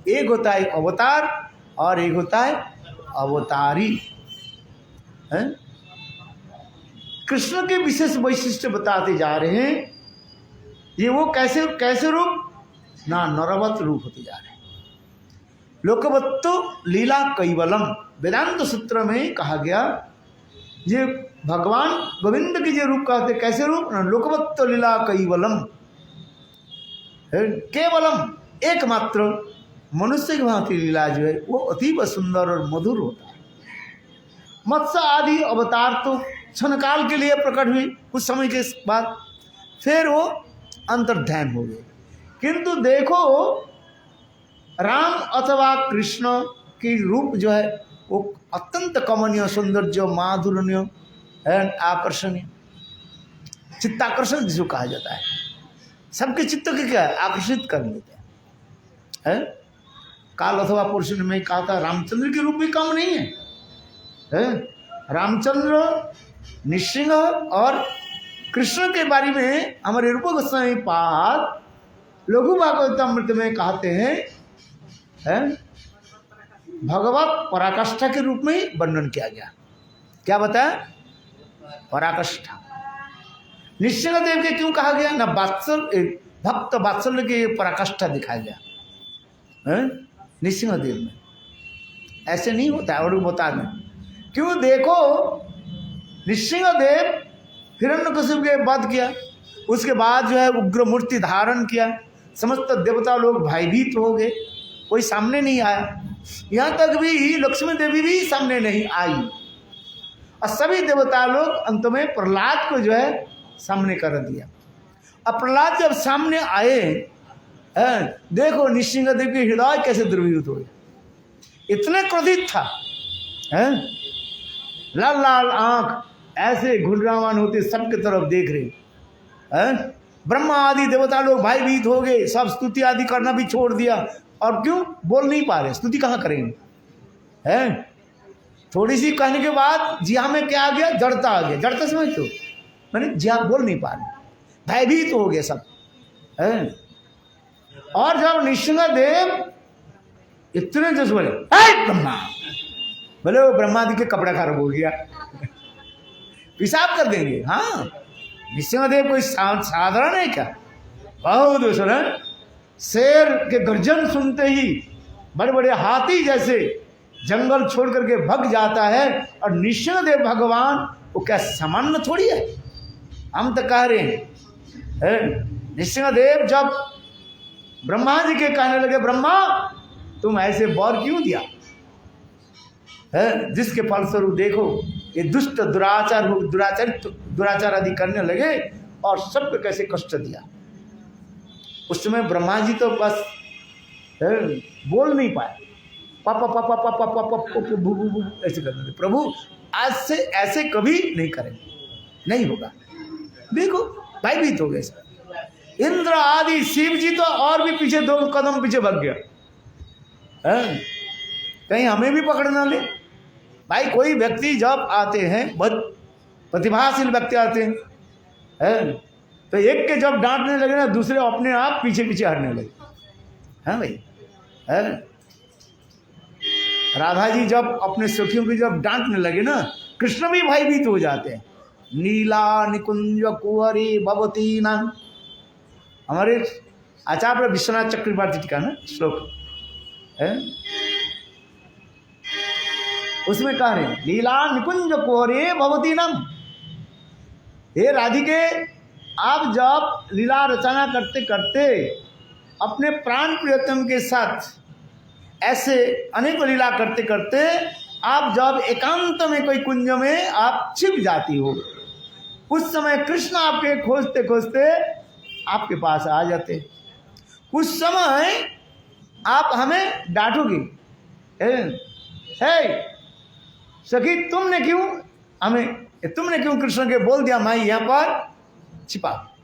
एक होता है अवतार और एक होता है अवतारी। कृष्ण के विशेष वैशिष्ट्य बताते जा रहे हैं। ये वो कैसे कैसे रूप ना नरवत रूप होते जा रहे हैं। लोकवत्तो लीला कैवलम, वेदांत सूत्र में कहा गया ये भगवान गोविंद के जो रूप कहते कैसे रूप ना लोकवत्तो लीला कैवलम, केवलम एकमात्र मनुष्य की भांति लीला जो है वो अतीब सुंदर और मधुर होता है। मत्स्य आदि अवतार तो क्षण काल के लिए प्रकट हुई, कुछ समय के बाद फिर वो अंतर्ध्यान हो गए, किंतु देखो राम अथवा कृष्ण की रूप जो है वो अत्यंत कमनीय, सौंदर्य, माधुर्य एंड आकर्षणीय। चित्ताकर्षण जिसको कहा जाता है, सबके चित्त के क्या आकर्षित कर लेते हैं। काल अथवा पुरुष ने मैं कहा था रामचंद्र के रूप में काम नहीं है। रामचंद्र, नृसिंह और कृष्ण के बारे में हमारे रूप गोस्वामी पाद लघु भागवतामृत में कहते हैं भगवत पराकाष्ठा के रूप में ही वर्णन किया गया। क्या बताया? पराकाष्ठा। नृसिंह देव के क्यों कहा गया? ना भक्त वात्सल्य के पराकाष्ठा दिखाया गया नृसिंह देव में। ऐसे नहीं होता है। और बता दें क्यों। देखो नृसिंह देव हिरण्यकशिपु के वध किया, उसके बाद जो है उग्र मूर्ति धारण किया, समस्त देवता लोग भयभीत हो गए, कोई सामने नहीं आया। यहाँ तक भी लक्ष्मी देवी भी सामने नहीं आई और सभी देवता लोग अंत में प्रहलाद को जो है सामने कर दिया। अब प्रहलाद जब सामने आए, देखो नृसिंह देव के हृदय कैसे द्रवीभूत हो गए, इतने क्रोधित था, लाल लाल आंख ऐसे घुंडरावान होते सबके तरफ देख रहे। ब्रह्मा आदि देवता लोग भयभीत हो गए, सब स्तुति आदि करना भी छोड़ दिया। और क्यों? बोल नहीं पा रहे, स्तुति कहाँ करेंगे। थोड़ी सी कहने के बाद जिया में क्या आ गया? जड़ता आ गया। जड़ता समझ तो मैंने जिया बोल नहीं पा रहे, भयभीत हो गए सब। और जब नृसिंह देव इतने जस बोले ब्रह्मा, बोले वो ब्रह्मा जी के कपड़ा खराब हो गया, पेशाब कर देंगे। हाँ, नृसिंह देव कोई साधारण है क्या? बहुत दूसरा शेर के गर्जन सुनते ही बड़े बड़े हाथी जैसे जंगल छोड़ करके भग जाता है। और नृसिंह देव भगवान वो क्या सामान्य थोड़ी है। हम तो कह रहे हैं नृसिंह देव जब ब्रह्मा जी के कहने लगे ब्रह्मा तुम ऐसे वर क्यों दिया है, जिसके फलस्वरूप देखो ये दुष्ट दुराचार आदि करने लगे और सबको कैसे कष्ट दिया। उस समय ब्रह्मा जी तो बस बोल नहीं पाए, पापा पापा पापा पापा ऐसे करते थे। प्रभु आज से ऐसे कभी नहीं करेंगे, नहीं होगा। देखो भयभीत हो गए सब। इंद्र आदि शिव जी तो और भी पीछे 2 कदम पीछे भाग गया, कहीं हमें भी पकड़ ना ले। भाई कोई व्यक्ति जब आते हैं, बहुत प्रतिभाशील व्यक्ति आते हैं, तो एक के जब डांटने लगे ना, दूसरे अपने आप पीछे पीछे हटने लगे। हाँ भाई, राधा जी जब अपने सखियों की जब डांटने लगे ना, कृष्ण भी भयभीत हो जाते हैं। नीला निकुंज कुंवरी भवती ना, हमारे आचार्य विश्वनाथ चक्रवर्ती जी का ना श्लोक है, उसमें कह रहे हैं लीला निकुंज कुंवरी भवती नम। हे राधिके, आप जब लीला रचना करते करते अपने प्राण प्रियतम के साथ ऐसे अनेक लीला करते करते आप जब एकांत में कोई कुंज में आप छिप जाती हो, उस समय कृष्ण आपके खोजते खोजते आपके पास आ जाते। उस समय आप हमें डांटोगी, सखी तुमने क्यों कृष्ण के बोल दिया मैं यहाँ पर छिपा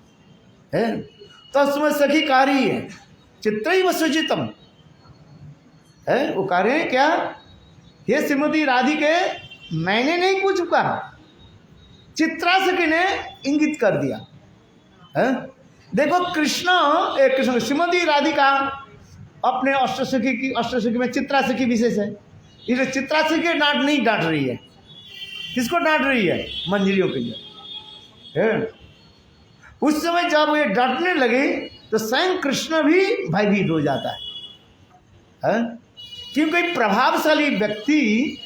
है। तो उसमें सखी कह रही है चित्रैव सृजितम है, वो कह रहे हैं क्या, ये श्रीमती राधिके मैंने नहीं कुछ कहा, चित्रा सखी ने इंगित कर दिया है। देखो कृष्ण श्रीमती राधिका अपने अष्टसखी में चित्रा सखी विशेष है, इसलिए चित्रा सखी नहीं डांट रही है। किसको डांट रही है? मंजरियों के लिए। उस समय जब ये डांटने लगे तो स्वयं कृष्ण भी भयभीत हो जाता है, क्योंकि प्रभावशाली व्यक्ति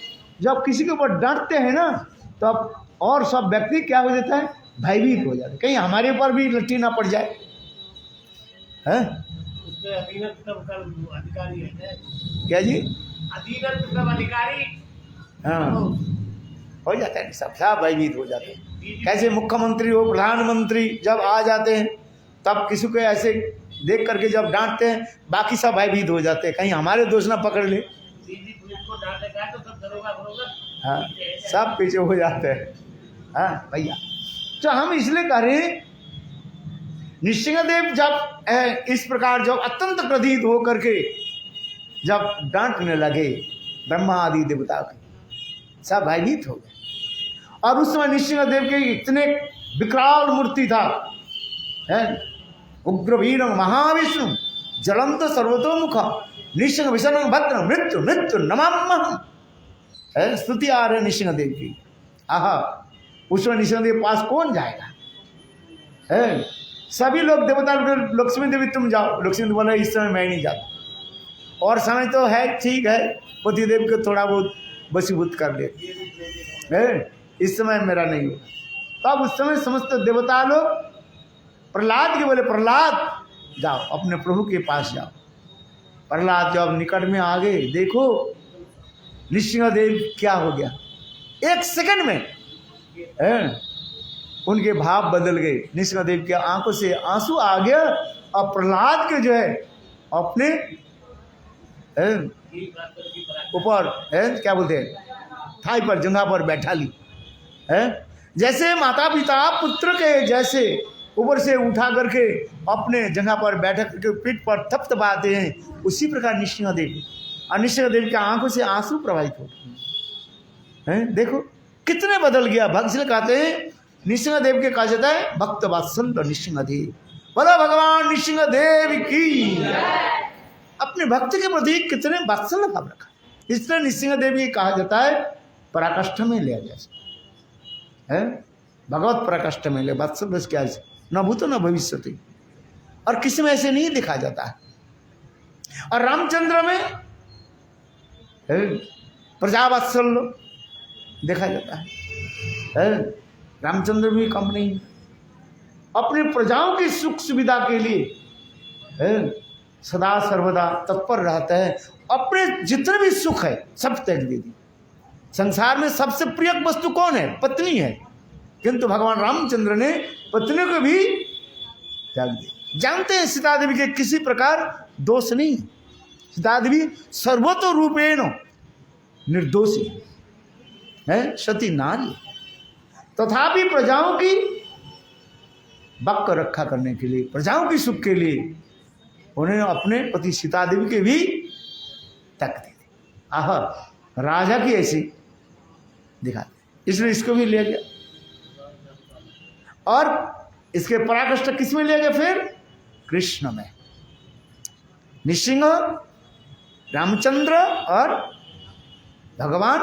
जब किसी के ऊपर डांटते हैं ना, तब और सब व्यक्ति क्या हो जाता है? भयभीत हो जाता है, कहीं हमारे ऊपर भी लट्ठी ना पड़ जाए। अधिकारी है क्या जी? अधिकारी। हाँ, हो जाता है, सब भयभीत हो जाते हैं। कैसे मुख्यमंत्री हो, प्रधानमंत्री जब आ जाते हैं तब किसी को ऐसे देख करके जब डांटते हैं, बाकी सब भयभीत हो जाते हैं, कहीं हमारे दोस्त ना पकड़ ले। हाँ, सब पीछे हो जाते हैं। हाँ भैया, तो हम इसलिए कह रहे हैं, नृसिंहदेव जब इस प्रकार जब अत्यंत क्रोधित होकर के जब डांटने लगे ब्रह्मा आदि देवता के, सब भयभीत हो गए। और उस समय नृसिंहदेव के इतने विकराल मूर्ति था, उग्रवीर महाविष्णु जलंत सर्वतोमुख नृसिंह विषण भद्र मृत्यु मृत्यु नमाम्यहम्, स्तुति आ रहे नृसिंहदेव की। आहा, उस समय नृसिंहदेव पास कौन जाएगा? सभी लोग देवता, लक्ष्मी देवी तुम जाओ, लक्ष्मी देवी बोला इस समय मैं नहीं जाता, और समय तो है, ठीक है, पतिदेव को थोड़ा बहुत वशीभूत कर ले, इस समय मेरा नहीं होगा। तब उस समय समस्त देवता लोग प्रहलाद के बोले, प्रहलाद जाओ अपने प्रभु के पास जाओ। प्रहलाद जब निकट में आ गए, देखो नृसिंहदेव क्या हो गया, एक सेकंड में उनके भाव बदल गए। नृसिंहदेव के आंखों से आंसू आ गया, और प्रहलाद के जो है अपने ऊपर क्या बोलते हैं, थाई पर, जंघा पर बैठा ली। जैसे माता पिता पुत्र के जैसे ऊपर से उठा करके अपने जगह पर बैठक करके पीठ पर थपथपाते हैं, उसी प्रकार नृसिंहदेव, और नृसिंहदेव की आंखों से आंसू प्रवाहित होते हैं। देखो कितने बदल गया। भक्त कहते हैं नृसिंहदेव के कहा जाता है भक्त वात्सल नृसिंहदेव, बोलो भगवान नृसिंहदेव की। अपने भक्त के प्रति कितने वात्सल्य भाव रखा, इसलिए नृसिंहदेव की कहा जाता है पराकाष्ठ में ले जाए, भगवत पराकाष्ठ में ले, वात्सल्य क्या न भूतो न भविष्यति, और किसी में ऐसे नहीं दिखा जाता है। और रामचंद्र में प्रजावात्सल्य देखा जाता है। रामचंद्र भी कम नहीं, अपने प्रजाओं की सुख सुविधा के लिए सदा सर्वदा तत्पर रहता है। अपने जितने भी सुख है सब त्याग दे दी। संसार में सबसे प्रिय वस्तु कौन है? पत्नी है, किंतु भगवान रामचंद्र ने पत्नी को भी त्याग दिया। जानते हैं सीता देवी के किसी प्रकार दोष नहीं, सीता देवी सर्वतो रूपेण निर्दोषी है, सती नारी, तथापि प्रजाओं की बक रक्षा करने के लिए, प्रजाओं की सुख के लिए उन्हें अपने पति सीता देवी के भी तक दे दी। आह, राजा की ऐसी दिखा, इसलिए इसको भी ले गया। और इसके पराकाष्ठ किस में ले गए? फिर कृष्ण में। नृसिंह, रामचंद्र और भगवान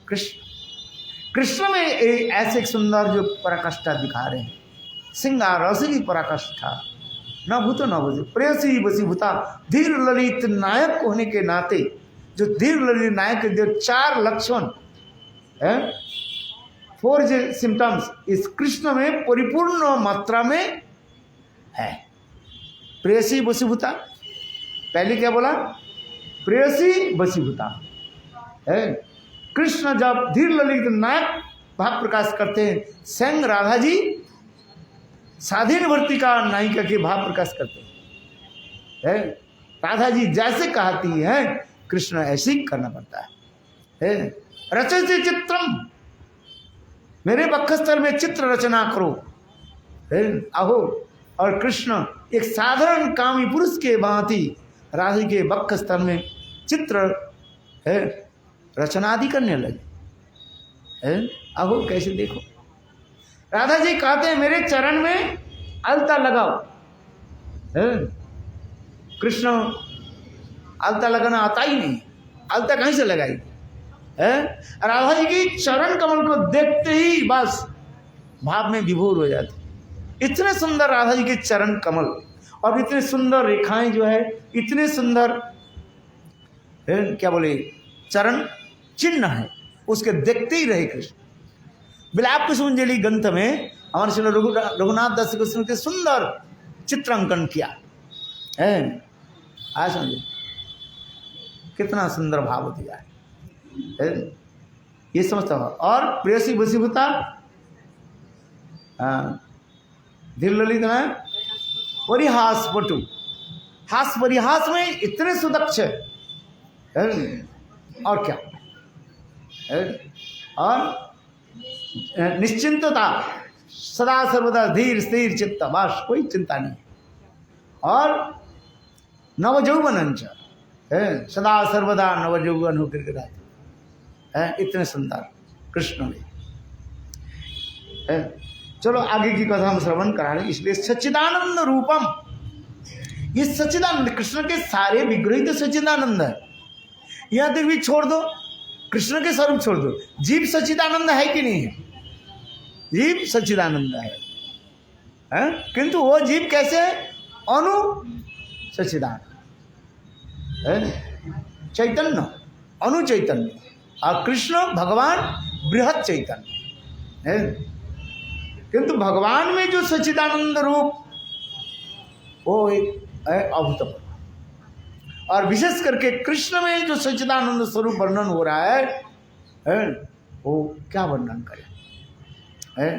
कृष्ण। कृष्ण में ऐसे सुंदर जो पराकाष्ठा दिखा रहे हैं, सिंगार रस की पराकाष्ठा, न भूतो न भूतो प्रेयसी वशीभूता, धीर ललित नायक होने के नाते, जो धीर ललित नायक के जो 4 लक्षण है, 4 सिम्टम्स इस कृष्ण में परिपूर्ण मात्रा में है। प्रेयसी वशीभूता, पहले क्या बोला? प्रेयसी वशीभूता है। कृष्ण जब धीर ललित नायक भाव प्रकाश करते हैं, स्वयं राधा जी स्वाधीन भर्ती का नायिका के भाव प्रकाश करते हैं। राधा जी जैसे कहती है कृष्ण ऐसे ही करना पड़ता है। रचयति चित्रम, मेरे वक्षस्थल में चित्र रचना करो। आहो, और कृष्ण एक साधारण कामी पुरुष के भांति राधा के वक्षस्थल में चित्र रचना आदि करने लगे। आहो, कैसे देखो, राधा जी कहते हैं मेरे चरण में अलता लगाओ। कृष्ण अलता लगाना आता ही नहीं, अलता कहीं से लगाई? राधा जी की चरण कमल को देखते ही बस भाव में विभोर हो जाते। इतने सुंदर राधा जी के चरण कमल, और इतने सुंदर रेखाएं जो है, इतने सुंदर क्या बोले चरण चिन्ह है, उसके देखते ही रहे कृष्ण। विलाप कुसुमंजलि ग्रंथ में हमारे श्री रघुनाथ दास कृष्ण के सुंदर चित्रांकन किया है। आज समझे कितना सुंदर भाव दिया है, ये समझता हूँ। और प्रेयसी वशीभूता, धीर ललित में परिहास पटु, हास परिहास में इतने सुदक्ष है। और क्या है? और निश्चिंतता, सदा सर्वदा धीर स्थिर चित्त, बस कोई चिंता नहीं। और नवजौवनंच है, सदा सर्वदा नवजौवन होकर के रहते हैं, इतने सुंदर कृष्ण ने है। चलो आगे की कथा हम श्रवण करा रहे, इसलिए सच्चिदानंद रूपम, ये सच्चिदानंद, कृष्ण के सारे विग्रह ही तो सच्चिदानंद है। यहां तक भी छोड़ दो, कृष्ण के स्वरूप छोड़ दो, जीव सच्चिदानंद है कि नहीं है? जीव सच्चिदानंद है, किंतु वो जीव कैसे है? अनु सच्चिदानंद है, चैतन्य, अनु चैतन्य, और कृष्ण भगवान बृहत चैतन्य है। किंतु भगवान में जो सच्चिदानंद रूप वो है अभूतपूर्व, और विशेष करके कृष्ण में जो सच्चिदानंद स्वरूप वर्णन हो रहा है वो क्या वर्णन करें है?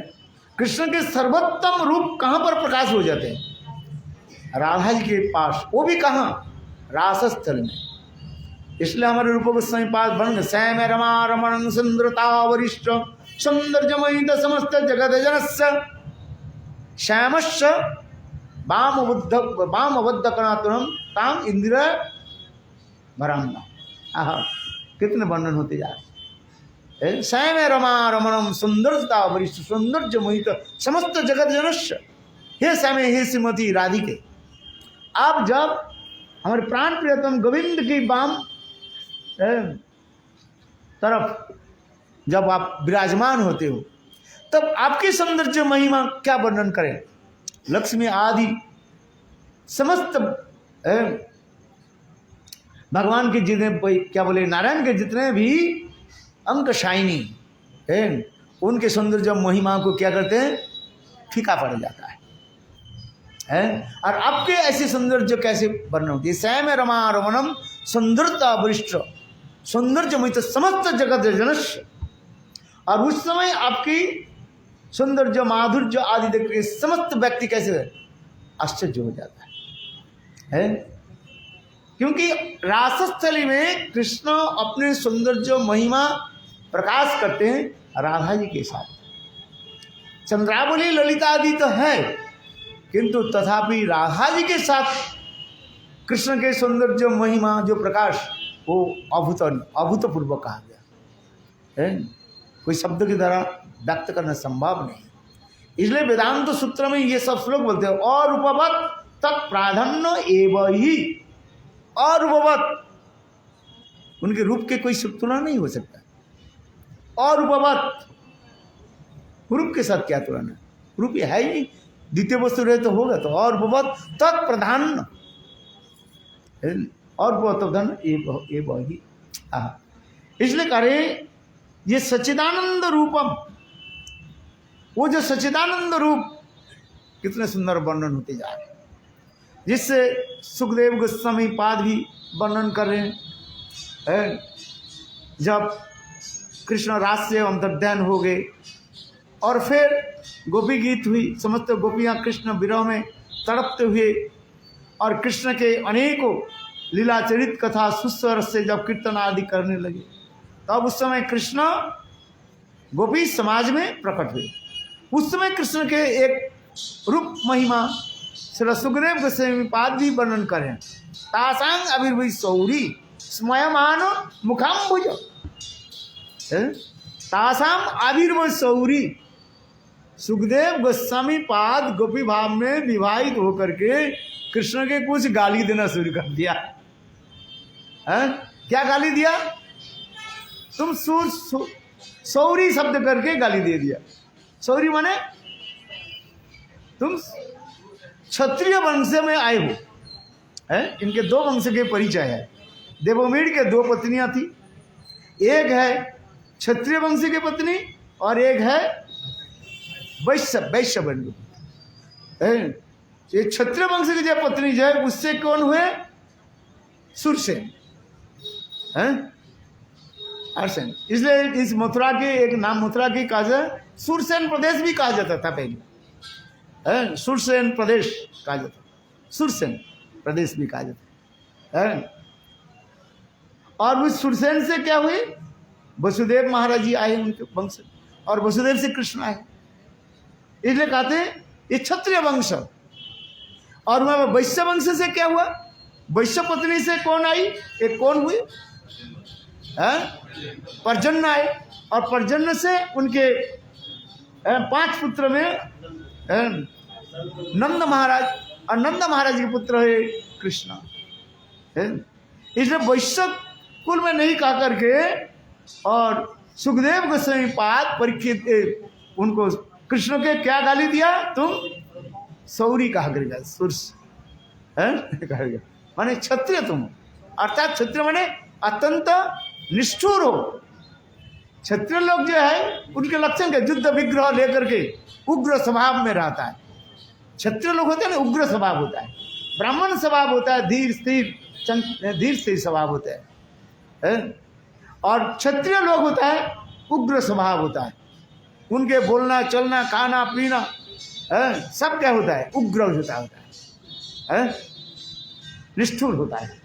कृष्ण के सर्वोत्तम रूप कहाँ पर प्रकाश हो जाते हैं? राधा जी के पास, वो भी कहाँ? रासस्थल में। इसलिए हमारे रूप गोस्वामी पास बन श्याम रमा रमण सुंदरता वरिष्ठ सौंदर्यमयी समस्त जगत जनस्य श्यामश्च वामबद्ध कणातुरम ताम इंदिरा भरांगा। आहा, कितने वर्णन होते जा रहे। श्याम रमा रमणम सुंदरता वरिष्ठ सौंदर्यमयी समस्त जगत जनस्य, हे श्याम, हे श्रीमती राधिके, आप जब हमारे प्राण प्रियतम गोविंद की वाम तरफ जब आप विराजमान होते हो, तब आपकी सौंदर्य महिमा क्या वर्णन करें। लक्ष्मी आदि समस्त भगवान के जितने क्या बोले, नारायण के जितने भी अंक शाइनी है, उनके सौंदर्य महिमा को क्या करते हैं? फीका पड़ जाता है। और आपके ऐसे सौंदर्य कैसे वर्णन होती है? श्याम रमा रमणम सुंदरता वरिष्ठ सौंदर्यमयी समस्त जगत जनस्य, और उस समय आपकी सौंदर्य माधुर्य आदि देख के समस्त व्यक्ति कैसे आश्चर्य हो जाता है? क्योंकि रासस्थली में कृष्ण अपने सौंदर्य महिमा प्रकाश करते हैं राधा जी के साथ। चंद्रावली ललिता आदि तो है, किंतु तथापि राधा जी के साथ कृष्ण के सौंदर्य महिमा जो प्रकाश, वो अभूतपूर्व कहा गया है, कोई शब्द के द्वारा व्यक्त करना संभव नहीं। इसलिए वेदांत सूत्र में ये सब श्लोक बोलते हैं, और रूपवत तत् प्राधान्य एवं ही, और रूपवत, उनके रूप के कोई तुलना नहीं हो सकता। और रूपवत, रूप के साथ क्या तुलना? रूप है ही नहीं, द्वितीय वस्तु रहे तो होगा। तो और रूपवत तत् प्राधान्य, और प्रधान एवं ही। इसलिए कह रहे ये सच्चिदानंद रूपम, वो जो सच्चिदानंद रूप कितने सुंदर वर्णन होते जा रहे हैं, जिससे सुखदेव गोस्वामी पाद भी वर्णन कर रहे हैं। जब कृष्ण रास से अंतर्ध्यान हो गए और फिर गोपी गीत हुई, समस्त गोपियाँ कृष्ण विरह में तड़पते हुए, और कृष्ण के अनेकों लीलाचरित कथा सुस्वर से जब कीर्तन आदि करने लगे, तब उस समय कृष्ण गोपी समाज में प्रकट हुए। उस समय कृष्ण के एक रूप महिमा श्री सुखदेव गोस्वामी पाद भी वर्णन करें। तासांग अभिर्भुज सौरी स्मयमान मुखाम्बुज, तासाम आविर्भुज सौरी। सुखदेव गोस्वामी पाद गोपी भाव में विवाहित होकर के कृष्ण के कुछ गाली देना शुरू कर दिया। क्या गाली दिया? तुम सौरी शब्द करके गाली दे दिया। सौरी माने तुम क्षत्रिय वंश में आए हो। इनके दो वंश के परिचय है। देवोमीर के दो पत्नियां थी, एक है क्षत्रिय वंश की पत्नी और एक है वैश्य बन। ये क्षत्रिय वंश की जो पत्नी जो है उससे कौन हुए? सुरसेन, हरसेन। इसलिए इस मथुरा के एक नाम मथुरा की कहा जाए, सुरसेन प्रदेश भी कहा जाता था पहले। सुरसेन प्रदेश कहा जाता, सुरसेन प्रदेश भी कहा जाता है। और उस सुरसेन से क्या हुई? वसुदेव महाराज जी आए उनके वंश, और वसुदेव से कृष्ण आए। इसलिए कहते हैं ये क्षत्रिय वंश। और वह वैश्य वंश से क्या हुआ? वैश्य पत्नी से कौन आई? एक कौन हुई? पर्जन्य आए, और पर्जन्य से उनके 5 पुत्र में नंद महाराज, और नंद महाराज के पुत्र है कृष्ण। इसलिए वैश्य कुल में नहीं कहा करके और सुखदेव गोस्वामी पाद परीक्षित उनको कृष्ण के क्या गाली दिया? तुम सौरी कहा करेगा, सुरस कहा गया, माने क्षत्रिय तुम। अर्थात क्षत्रिय माने अत्यंत निष्ठुर हो। क्षत्रिय लोग जो है उनके लक्षण के युद्ध विग्रह लेकर के उग्र स्वभाव में रहता है। क्षत्रिय लोग होते हैं ना, उग्र स्वभाव होता है। ब्राह्मण स्वभाव होता है धीर स्थिर स्वभाव होता है। और क्षत्रिय लोग होता है उग्र स्वभाव होता है। उनके बोलना चलना खाना पीना सब क्या होता है? उग्र होता है, निष्ठुर होता है।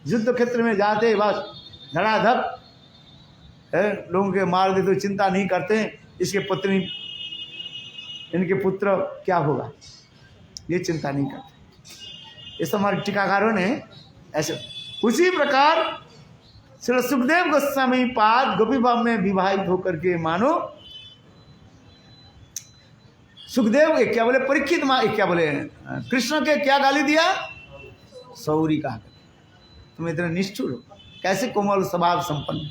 युद्ध क्षेत्र में जाते बस धड़ाधड़ लोगों के मार दे तो चिंता नहीं करते इसके पत्नी इनके पुत्र क्या होगा, ये चिंता नहीं करते। इस हमारे टीकाकारों ने ऐसे। उसी प्रकार श्री सुखदेव गोस्वामी पाद गोपी भाव में विवाहित होकर के मानो सुखदेव के क्या बोले, परीक्षित क्या बोले, कृष्ण के क्या गाली दिया? सौरी कहा। तुम इतने निष्ठुर हो, कैसे कोमल स्वभाव संपन्न,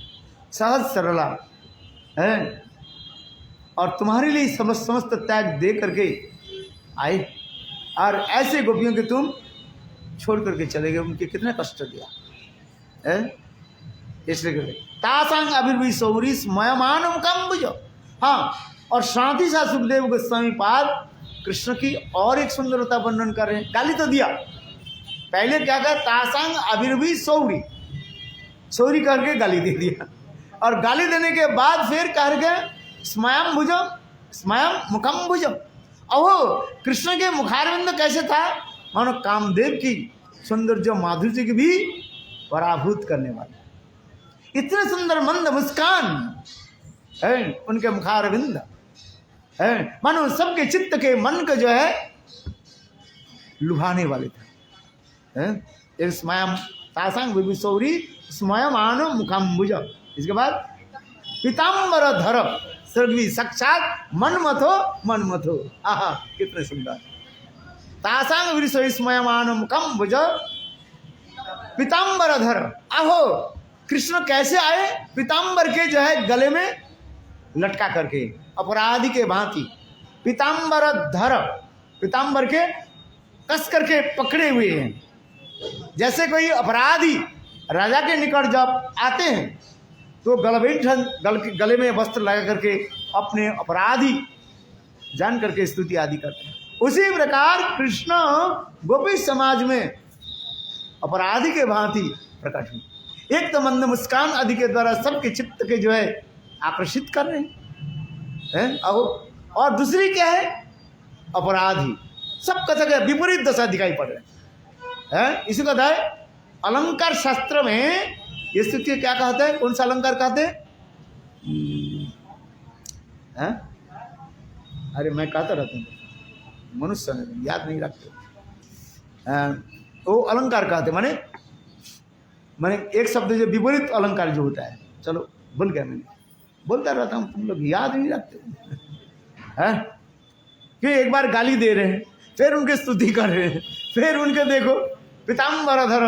सहज सरला है, और तुम्हारे लिए समस्त त्याग दे करके आए, और ऐसे गोपियों के तुम छोड़ करके चले गए। उनके कितने कष्ट दिया है। इसलिए तासांग अभिर्वी सौरी स्मयमानम कम बुझो। हाँ, और साथ ही साथ सुखदेव गोस्वामी पाद कृष्ण की और एक सुंदरता वर्णन कर रहे हैं। गाली तो दिया, पहले क्या कहा? तासांग अभिर्वी सौरी, सौरी करके गाली दे दिया, और गाली देने के बाद फिर कह गए स्मयम भुजम, स्मयम मुखम भुजम। अहो, कृष्ण के मुखारविंद कैसे था? मानो कामदेव की सौंदर्य माधुर्य की भी पराभूत करने वाले। इतने सुंदर मंद मुस्कान है उनके मुखारविंद है, मानो सबके चित्त के मन को जो है लुभाने वाले थे। स्मयम तासांग विभूसौरी स्मयमानो मुखम्बुज। इसके बाद पीताम्बर धर सर्वी साक्षात मनमथो। आहा, कितने सुंदर। तासांग विभूसौरी स्मयमानो मुखम्बुज पीताम्बर धर। आहो, कृष्ण कैसे आए? पीताम्बर के जो है गले में लटका करके अपराधी के भांति, पीताम्बर धर, पीताम्बर के कस करके पकड़े हुए हैं। जैसे कोई अपराधी राजा के निकट जब आते हैं तो गले में वस्त्र लगा करके अपने अपराधी जान करके स्तुति आदि करते हैं। उसी प्रकार कृष्ण गोपी समाज में अपराधी के भांति प्रकट हुए। एक तो मंद मुस्कान आदि के द्वारा सबके चित्त के जो है आकर्षित कर रहे हैं। और दूसरी क्या है? अपराधी सब कथा विपरीत दशा दिखाई पड़ रहे हैं। इसी को है अलंकार शास्त्र में ये स्थिति क्या कहते हैं? कौन सा अलंकार कहते हैं? अरे मैं कहता रहता हूँ, मनुष्य याद नहीं रखते। वो अलंकार कहते माने एक शब्द जो विपरीत अलंकार जो होता है। चलो बोल गया, मैंने बोलता रहता हूँ, तुम लोग याद नहीं रखते हैं। कि एक बार गाली दे रहे हैं, फिर उनके स्तुति कर रहे हैं, फिर उनके देखो पीताम्बरधर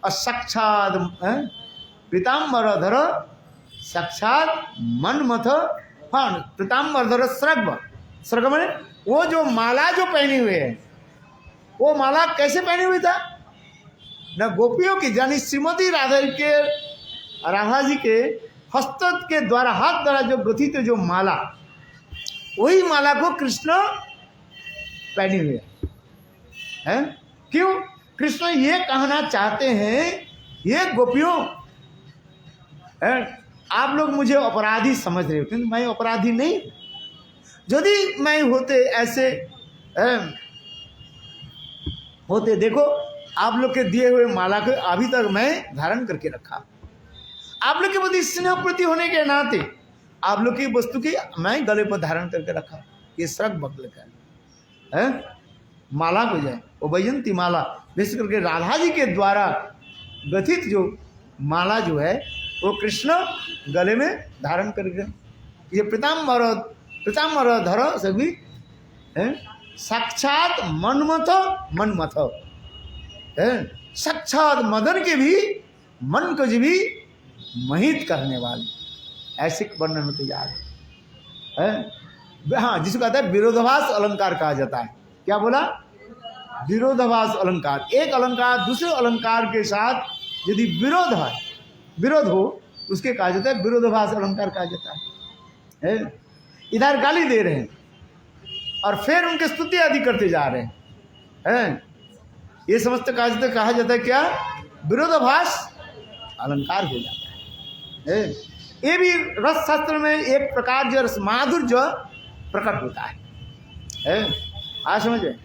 और साक्षात पीताम्बरधर साक्षात मनमथ। हाँ, पीताम्बरधर स्रग माने वो जो माला जो पहने हुए है, वो माला कैसे पहने हुए था? न गोपियों की यानी श्रीमती राधा जी के हस्त के द्वारा, हाथ द्वारा जो ग्रथित जो माला, वही माला को कृष्ण पहने हुए हैं। क्यों? कृष्ण ये कहना चाहते हैं, ये गोपियों आप लोग मुझे अपराधी समझ रहे हो, क्योंकि मैं अपराधी नहीं। यदि मैं होते ऐसे होते, देखो आप लोग के दिए हुए माला को अभी तक मैं धारण करके रखा। आप लोग के प्रति स्नेह प्रति होने के नाते आप लोग की वस्तु की मैं गले पर धारण करके रखा। ये सरक बगल का है माला को जाए वो वैजंती माला, विशेष करके राधा जी के द्वारा गठित जो माला जो है वो कृष्ण गले में धारण करके ये पिताम्बर धर सभी है साक्षात मनमथ है, साक्षात मदन के भी मन को भी मोहित करने वाले ऐसे वर्णन में तैयार है। हाँ, जिसको कहता है विरोधाभास अलंकार कहा जाता है। क्या बोला? विरोधाभास अलंकार। एक अलंकार दूसरे अलंकार के साथ यदि विरोध हो उसके कहा जाता है विरोधाभास अलंकार कहा जाता है। इधर गाली दे रहे हैं और फिर उनके स्तुति आदि करते जा रहे हैं, ये समस्त कहा जाता है क्या? विरोधाभास अलंकार हो जाता है। ये भी रस शास्त्र में एक प्रकार जो रस माधुर्य प्रकट होता है। आज समझे?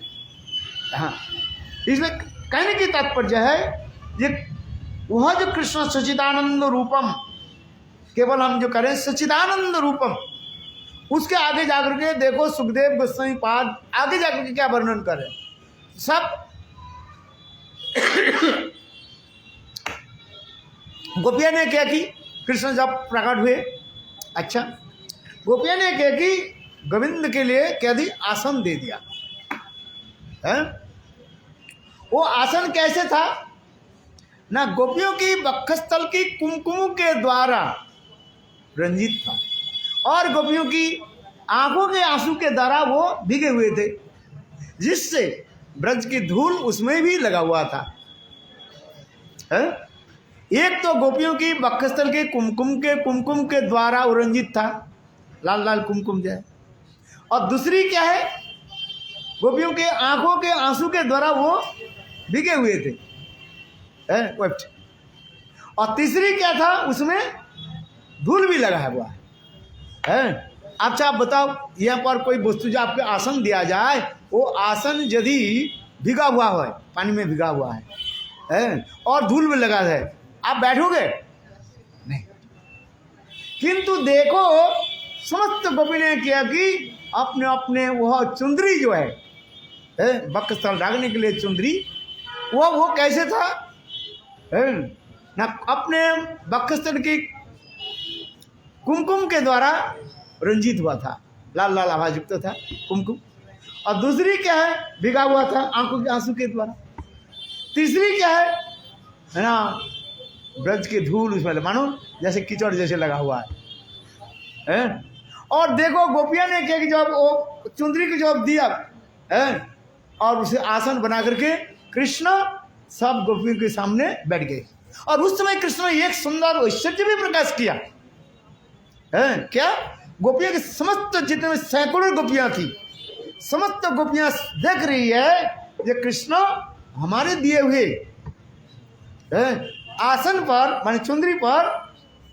हाँ, इसमें कहने की तात्पर्य है ये वह जो कृष्ण सच्चिदानंद रूपम, केवल हम जो करें सच्चिदानंद रूपम, उसके आगे जाकर के देखो सुखदेव गोस्वामी पाद आगे जाकर के क्या वर्णन करें। सब गोपिया ने क्या की कृष्ण जब प्रकट हुए, अच्छा गोपिया ने क्या की गोविंद के लिए क्या दी? आसन दे दिया है। वो आसन कैसे था ना? गोपियों की वक्षस्थल की कुमकुम के द्वारा रंजित था और गोपियों की आंखों के आंसू के द्वारा वो भीगे हुए थे, जिससे ब्रज की धूल उसमें भी लगा हुआ था। है? एक तो गोपियों की वक्षस्थल के कुमकुम के द्वारा वो रंजित था, लाल लाल कुमकुम जो है, और दूसरी क्या है? गोपियों के आंखों के आंसू के द्वारा वो भीगे हुए थे, और तीसरी क्या था? उसमें धूल भी लगा हुआ है। अच्छा आप बताओ, यहाँ पर कोई वस्तु जो आपको आसन दिया जाए, वो आसन यदि भीगा हुआ है, पानी में भीगा हुआ है और धूल में लगा है, आप बैठोगे नहीं। किंतु देखो समस्त गोपी ने किया कि अपने अपने वह चुंदरी जो है वक्षस्थल ढकने के लिए चुंदरी, वो कैसे था ना? अपने वक्षस्थल की कुमकुम के द्वारा रंजित हुआ था, लाल लाल आवाज युक्त था कुमकुम, और दूसरी क्या है? भिगा हुआ था आंखों के आंसू के द्वारा। तीसरी क्या है ना? ब्रज की धूल उसमें मानो जैसे कीचड़ जैसे लगा हुआ है। और देखो गोपिया ने क्या कि जब वो चुंदरी को जब दिया और उसे आसन बना करके कृष्ण सब गोपियों के सामने बैठ गए, और उस समय कृष्ण ने एक सुंदर ऐश्वर्य भी प्रकाश किया क्या? गोपियां की समस्त जितने सैकड़ों गोपियां थी, समस्त गोपियां देख रही है ये कृष्ण हमारे दिए हुए आसन पर माने चुंदरी पर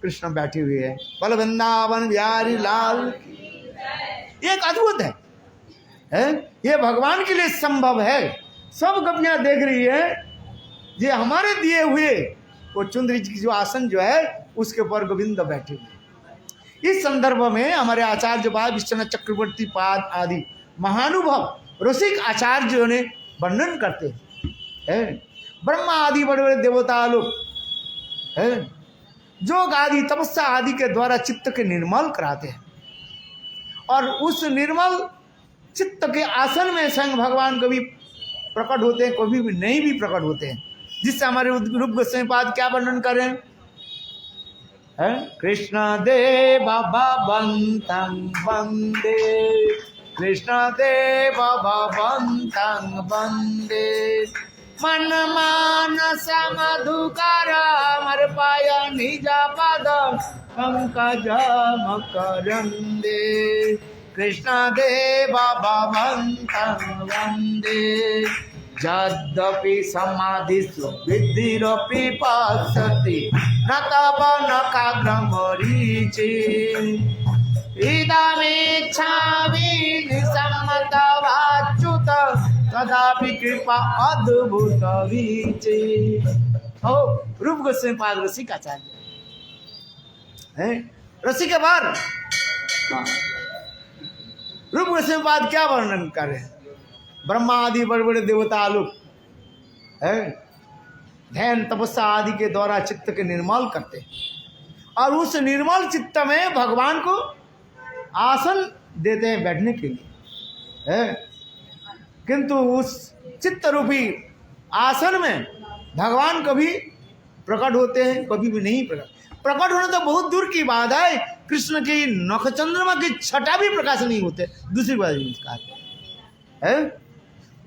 कृष्ण बैठे हुए हैं। बोल वृंदावन बिहारी लाल। एक अद्भुत है ये भगवान के लिए संभव है। सब गोपियां देख रही है ये हमारे दिए हुए वो चुंदरी की जो आसन जो है उसके ऊपर गोविंद बैठे हुए। इस संदर्भ में हमारे आचार्य बाबा विश्वनाथ चक्रवर्ती पाद आदि महानुभव रसिक आचार्यों ने वर्णन करते हैं। ब्रह्मा आदि बड़े बड़े देवता लोग जोग आदि तपस्या आदि के द्वारा चित्त के निर्मल कराते हैं, और उस निर्मल चित्त के आसन में स्वयं भगवान कभी प्रकट होते हैं, कभी भी नहीं भी प्रकट होते हैं, जिससे हमारे रूप गोस्वामी पाद क्या वर्णन करें? कृष्ण देव भवन्तं वंदे, कृष्ण देव भवन्तं वंदे, मन मानस मधुकर अर्पय निज पद पंकज मकरंदे, कृष्ण देव भवन्तं वंदे, यद्यपि समाधिषु विद्धिरपि पश्यति न तव नखाग्रमरीचि, इदमेच्छामि निसम्मतवाच्युत तदापि कृपा अद्भुत वीचे। ओ रूप गोस्वामी पाद रसिक आचार्य हैं, रसिक बार रूप गोस्वामीपाद क्या वर्णन कर रहे हैं? ब्रह्मा आदि बड़े बड़े देवता लोग है ध्यान तपस्या आदि के द्वारा चित्त के निर्मल करते हैं, और उस निर्मल चित्त में भगवान को आसन देते हैं बैठने के लिए है। किंतु उस चित्त रूपी आसन में भगवान कभी प्रकट होते हैं, कभी भी नहीं प्रकट होना तो बहुत दूर की बात है। कृष्ण की नख चंद्रमा की छटा भी प्रकाश नहीं होते, दूसरी बात है।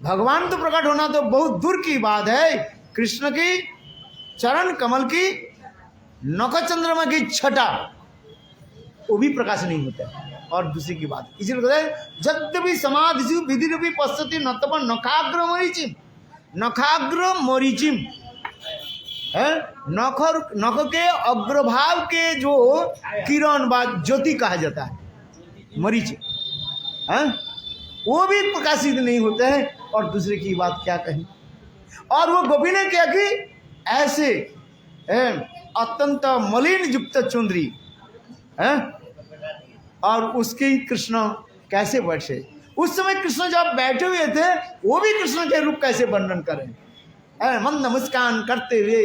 भगवान तो प्रकट होना तो बहुत दूर की बात है, कृष्ण की चरण कमल की नख चंद्रमा की छटा वो भी प्रकाश नहीं होता। और दूसरी की बात इसलिए कहते हैं यद्यपि समाधि विधि रूपी पश्यति नतप नखाग्र मरीचिम, नखाग्र मरीचिम है, नख के अग्रभाग के जो किरण व ज्योति कहा जाता है मरीच है, वो भी प्रकाशित नहीं होते हैं। और दूसरे की बात क्या कही, और वो गोपी ने क्या कि ऐसे अत्यंत मलिन युक्त चुंदरी है, और उसके कृष्ण कैसे बैठे। उस समय कृष्ण जब बैठे हुए थे वो भी कृष्ण के रूप कैसे वर्णन करें, मंद मुस्कान करते हुए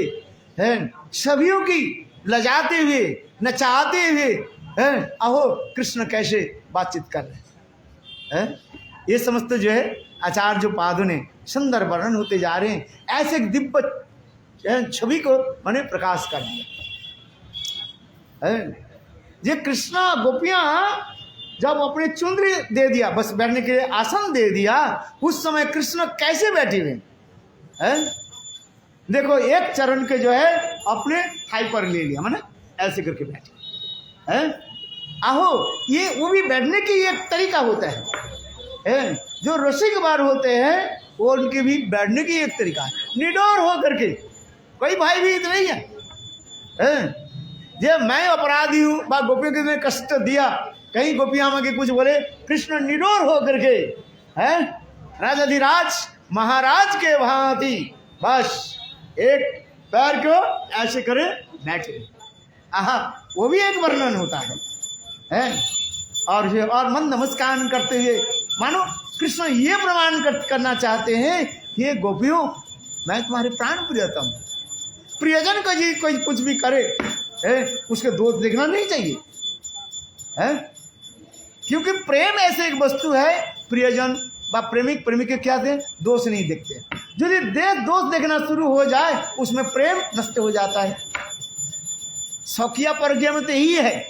हैं, सभियों की लजाते हुए नचाते हुए हैं। अहो कृष्ण कैसे बातचीत कर रहे हैं। ये समस्त जो है आचार्य जो पादों ने सुंदर वर्णन होते जा रहे हैं। ऐसे दिव्य छवि को मैंने प्रकाश कर दिया है। ये कृष्णा गोपियां जब अपने चुंदरी दे दिया, बस बैठने के लिए आसन दे दिया, उस समय कृष्ण कैसे बैठे हुए हैं। देखो एक चरण के जो है अपने थाई पर ले लिया, माने ऐसे करके बैठे हैं। आहो ये वो भी बैठने की एक तरीका होता है। जो रसिक बार होते हैं वो उनके भी बैठने की एक तरीका है, निडर हो करके। कोई भाई भी इतना ही है जे मैं अपराधी हूँ बा गोपियों के ने कष्ट दिया, कहीं गोपियाँ में कुछ बोले, कृष्ण निडर हो करके है राजाधिराज महाराज के भांति बस एक पैर को ऐसे करे बैठे। आहा वो भी एक वर्णन होता है। और मंद नमस्कार करते हुए मानो कृष्ण ये प्रमाण करना चाहते हैं, ये गोपियों मैं तुम्हारे प्राण प्रियतम। प्रियजन को जी कोई कुछ भी करे उसके दोष देखना नहीं चाहिए है, क्योंकि प्रेम ऐसे एक वस्तु है, प्रियजन व प्रेमिक प्रेमिक के क्या थे दोष नहीं देखते। यदि दोष देखना शुरू हो जाए उसमें प्रेम नष्ट हो जाता है। सखिया परज्ञा में तो यही है।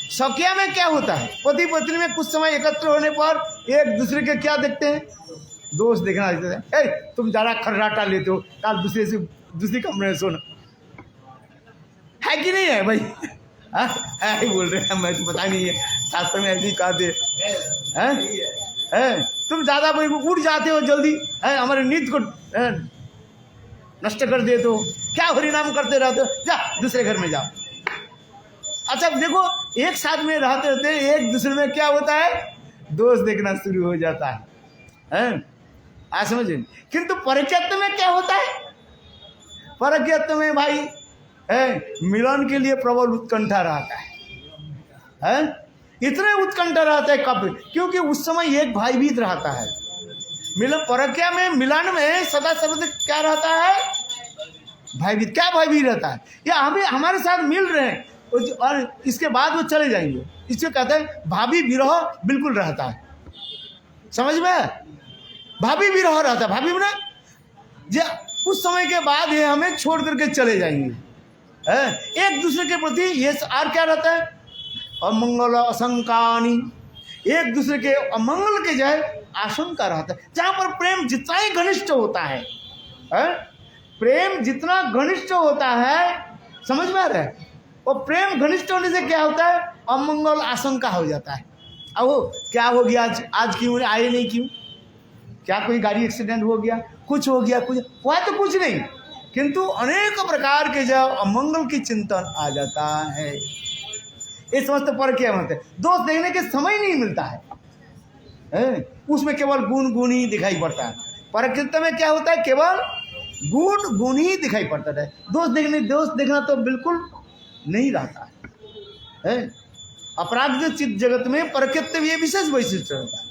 सखिया में क्या होता है, पति पत्नी में कुछ समय एकत्र होने पर एक दूसरे के क्या देखते हैं, दोष देखना देखते हैं। तुम ज़्यादा खर्राटा लेते हो, कल दूसरे से दूसरी कमरे में सोना है कि नहीं है भाई। है बोल रहे हैं, मैं तो पता नहीं है, शास्त्र में ऐसे ही कहते हैं। तुम ज़्यादा उठ जाते हो जल्दी है, हमारे नींद को नष्ट कर देते हो, क्या हरिनाम करते रहते हो, जा दूसरे घर में जाओ। अच्छा देखो एक साथ में रहते रहते एक दूसरे में क्या होता है, दोष देखना शुरू हो जाता है। आज समझिए। किंतु परिचय में क्या होता है, परिचय में भाई मिलन के लिए प्रबल उत्कंठा रहता है। इतने उत्कंठा रहता है कब, क्योंकि उस समय एक भाई भी रहता है। मिलन परक्या में मिलन में सदा सर्वदा क्या रहता है, भाई भी। क्या भाई भी रहता है, या हमें हमारे साथ मिल रहे हैं और इसके बाद वो चले जाएंगे, इसको कहते हैं भाभी विरह बिल्कुल रहता है। समझ में, भाभी विरह रहता है। भाभी में जे कुछ समय के बाद ये हमें छोड़ करके चले जाएंगे। एक दूसरे के प्रति ये और क्या रहता है, अमंगल आशंकानी, एक दूसरे के अमंगल के जो है आशंका रहता है। जहाँ पर प्रेम जितना ही घनिष्ठ होता है, प्रेम जितना घनिष्ठ होता है, समझ में आ रहा है, वो प्रेम घनिष्ठ होने से क्या होता है, अमंगल आशंका हो जाता है। अब वो क्या हो गया, आज क्यों आए नहीं, क्यों, क्या कोई गाड़ी एक्सीडेंट हो गया, कुछ हो गया, कुछ हुआ तो कुछ नहीं, किंतु अनेक प्रकार के जब अमंगल की चिंतन आ जाता है। इस समस्त पर क्या होता है, दोष देखने के समय नहीं मिलता है। उसमें केवल गुण ही दिखाई पड़ता है। परकृत में क्या होता है, केवल गुण ही दिखाई पड़ता है। दोष देखना तो बिल्कुल नहीं रहता है। अपराध चित्त जगत में परकृत ये विशेष वैशिष्ट रहता है।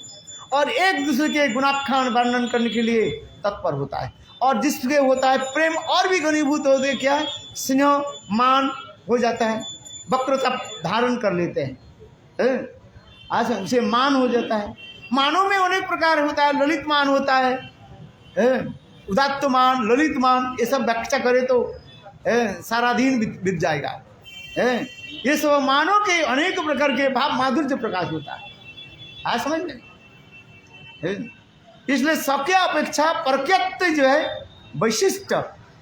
और एक दूसरे के गुणाखान वर्णन करने के लिए तत्पर होता है। और जिसके होता है प्रेम और भी घनीभूत होते क्या है, स्नेह मान हो जाता है, वक्रता धारण कर लेते हैं। आज उसे मान हो जाता है। मानों में अनेक प्रकार होता है, ललित मान होता है, उदात्त मान, ललित मान, ये सब व्याख्या करे तो सारा दिन बीत जाएगा। ये सब मानों के अनेक प्रकार के भाव माधुर्य प्रकाश होता है। आज समझ में, इसलिए सबके अपेक्षा प्रत्यक्त जो है वैशिष्ट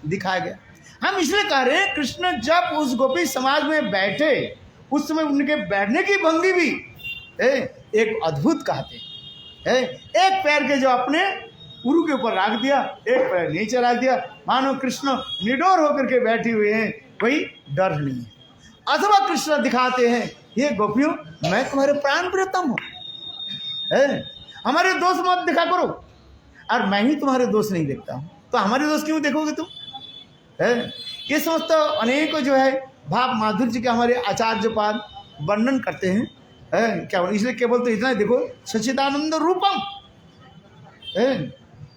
दिखाया गया। हम इसलिए कह रहे हैं कृष्ण जब उस गोपी समाज में बैठे उस समय उनके बैठने की भंगी भी एक अद्भुत कहते हैं। एक पैर के जो अपने गुरु के ऊपर रख दिया, एक पैर नीचे रख दिया, मानो कृष्ण निडर होकर के बैठे हुए हैं, कोई डर नहीं है। अथवा कृष्ण दिखाते हैं, ये गोपियों मैं तुम्हारे प्राण प्रियतम हूँ, हमारे दोष मत दिखा करो, और मैं ही तुम्हारे दोष नहीं देखता हूँ, तो हमारे दोष क्यों देखोगे तुम? ये समस्त अनेक जो है भाव माधुर्य के हमारे आचार्य पाद वर्णन करते हैं। क्या इसलिए केवल तो इतना ही देखो, सच्चिदानंद रूपम,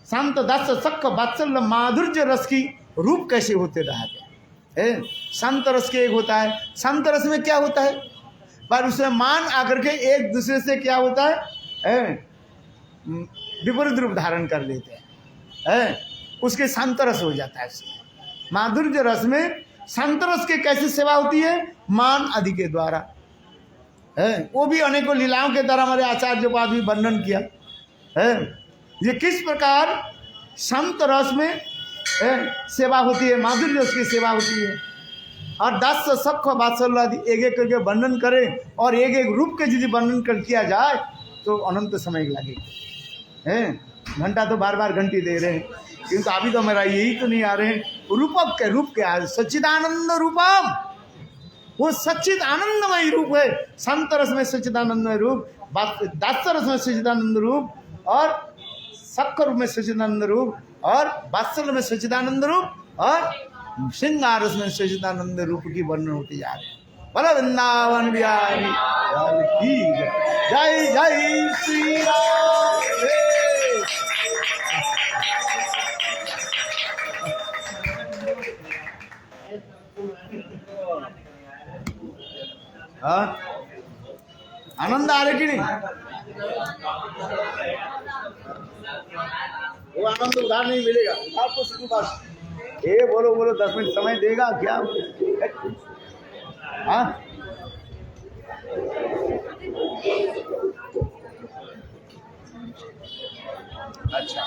शांत दास सख वात्सल्य माधुर्य रस की रूप कैसे होते रहते हैं। शांत रस के एक होता है, शांत रस में क्या होता है, पर उसमें मान आकर के एक दूसरे से क्या होता है, विपरीत रूप धारण कर लेते हैं, उसके शांत रस हो जाता है। उसमें माधुर्य रस में शांत रस के कैसे सेवा होती है, मान आदि के द्वारा, वो भी अनेकों लीलाओं के द्वारा हमारे आचार्य पाद भी वर्णन किया है। ये किस प्रकार शांत रस में सेवा होती है, माधुर्य रस की सेवा होती है। और दास सख वात्सल्य आदि एक एक करके वर्णन करें और एक एक रूप के यदि वर्णन कर किया जाए तो अनंत समय लगेगा। घंटा तो बार बार घंटी दे रहे हैं, किंतु अभी तो मेरा यही तो नहीं आ रहे हैं। रूप के आज सच्चिदानंद रूपम, वो सच्चिद आनंदमय रूप है। शांत रस में सच्चिदानंदमय रूप, दास रस में सच्चिदानंद रूप, और सख रूप में सच्चिदानंद रूप, और वात्सल्य में सच्चिदानंद रूप, और श्रृंगार रस में सच्चिदानंद रूप की वर्णन होती जा रही है। बोलो वृंदावन बिहारी लाल की जय, जय श्री राम। हाँ, आनंद आ रहे कि नहीं? वो आनंद उधार नहीं मिलेगा, उधार तो सिर्फ बस ये बोलो 10 मिनट समय देगा क्या? हाँ, अच्छा।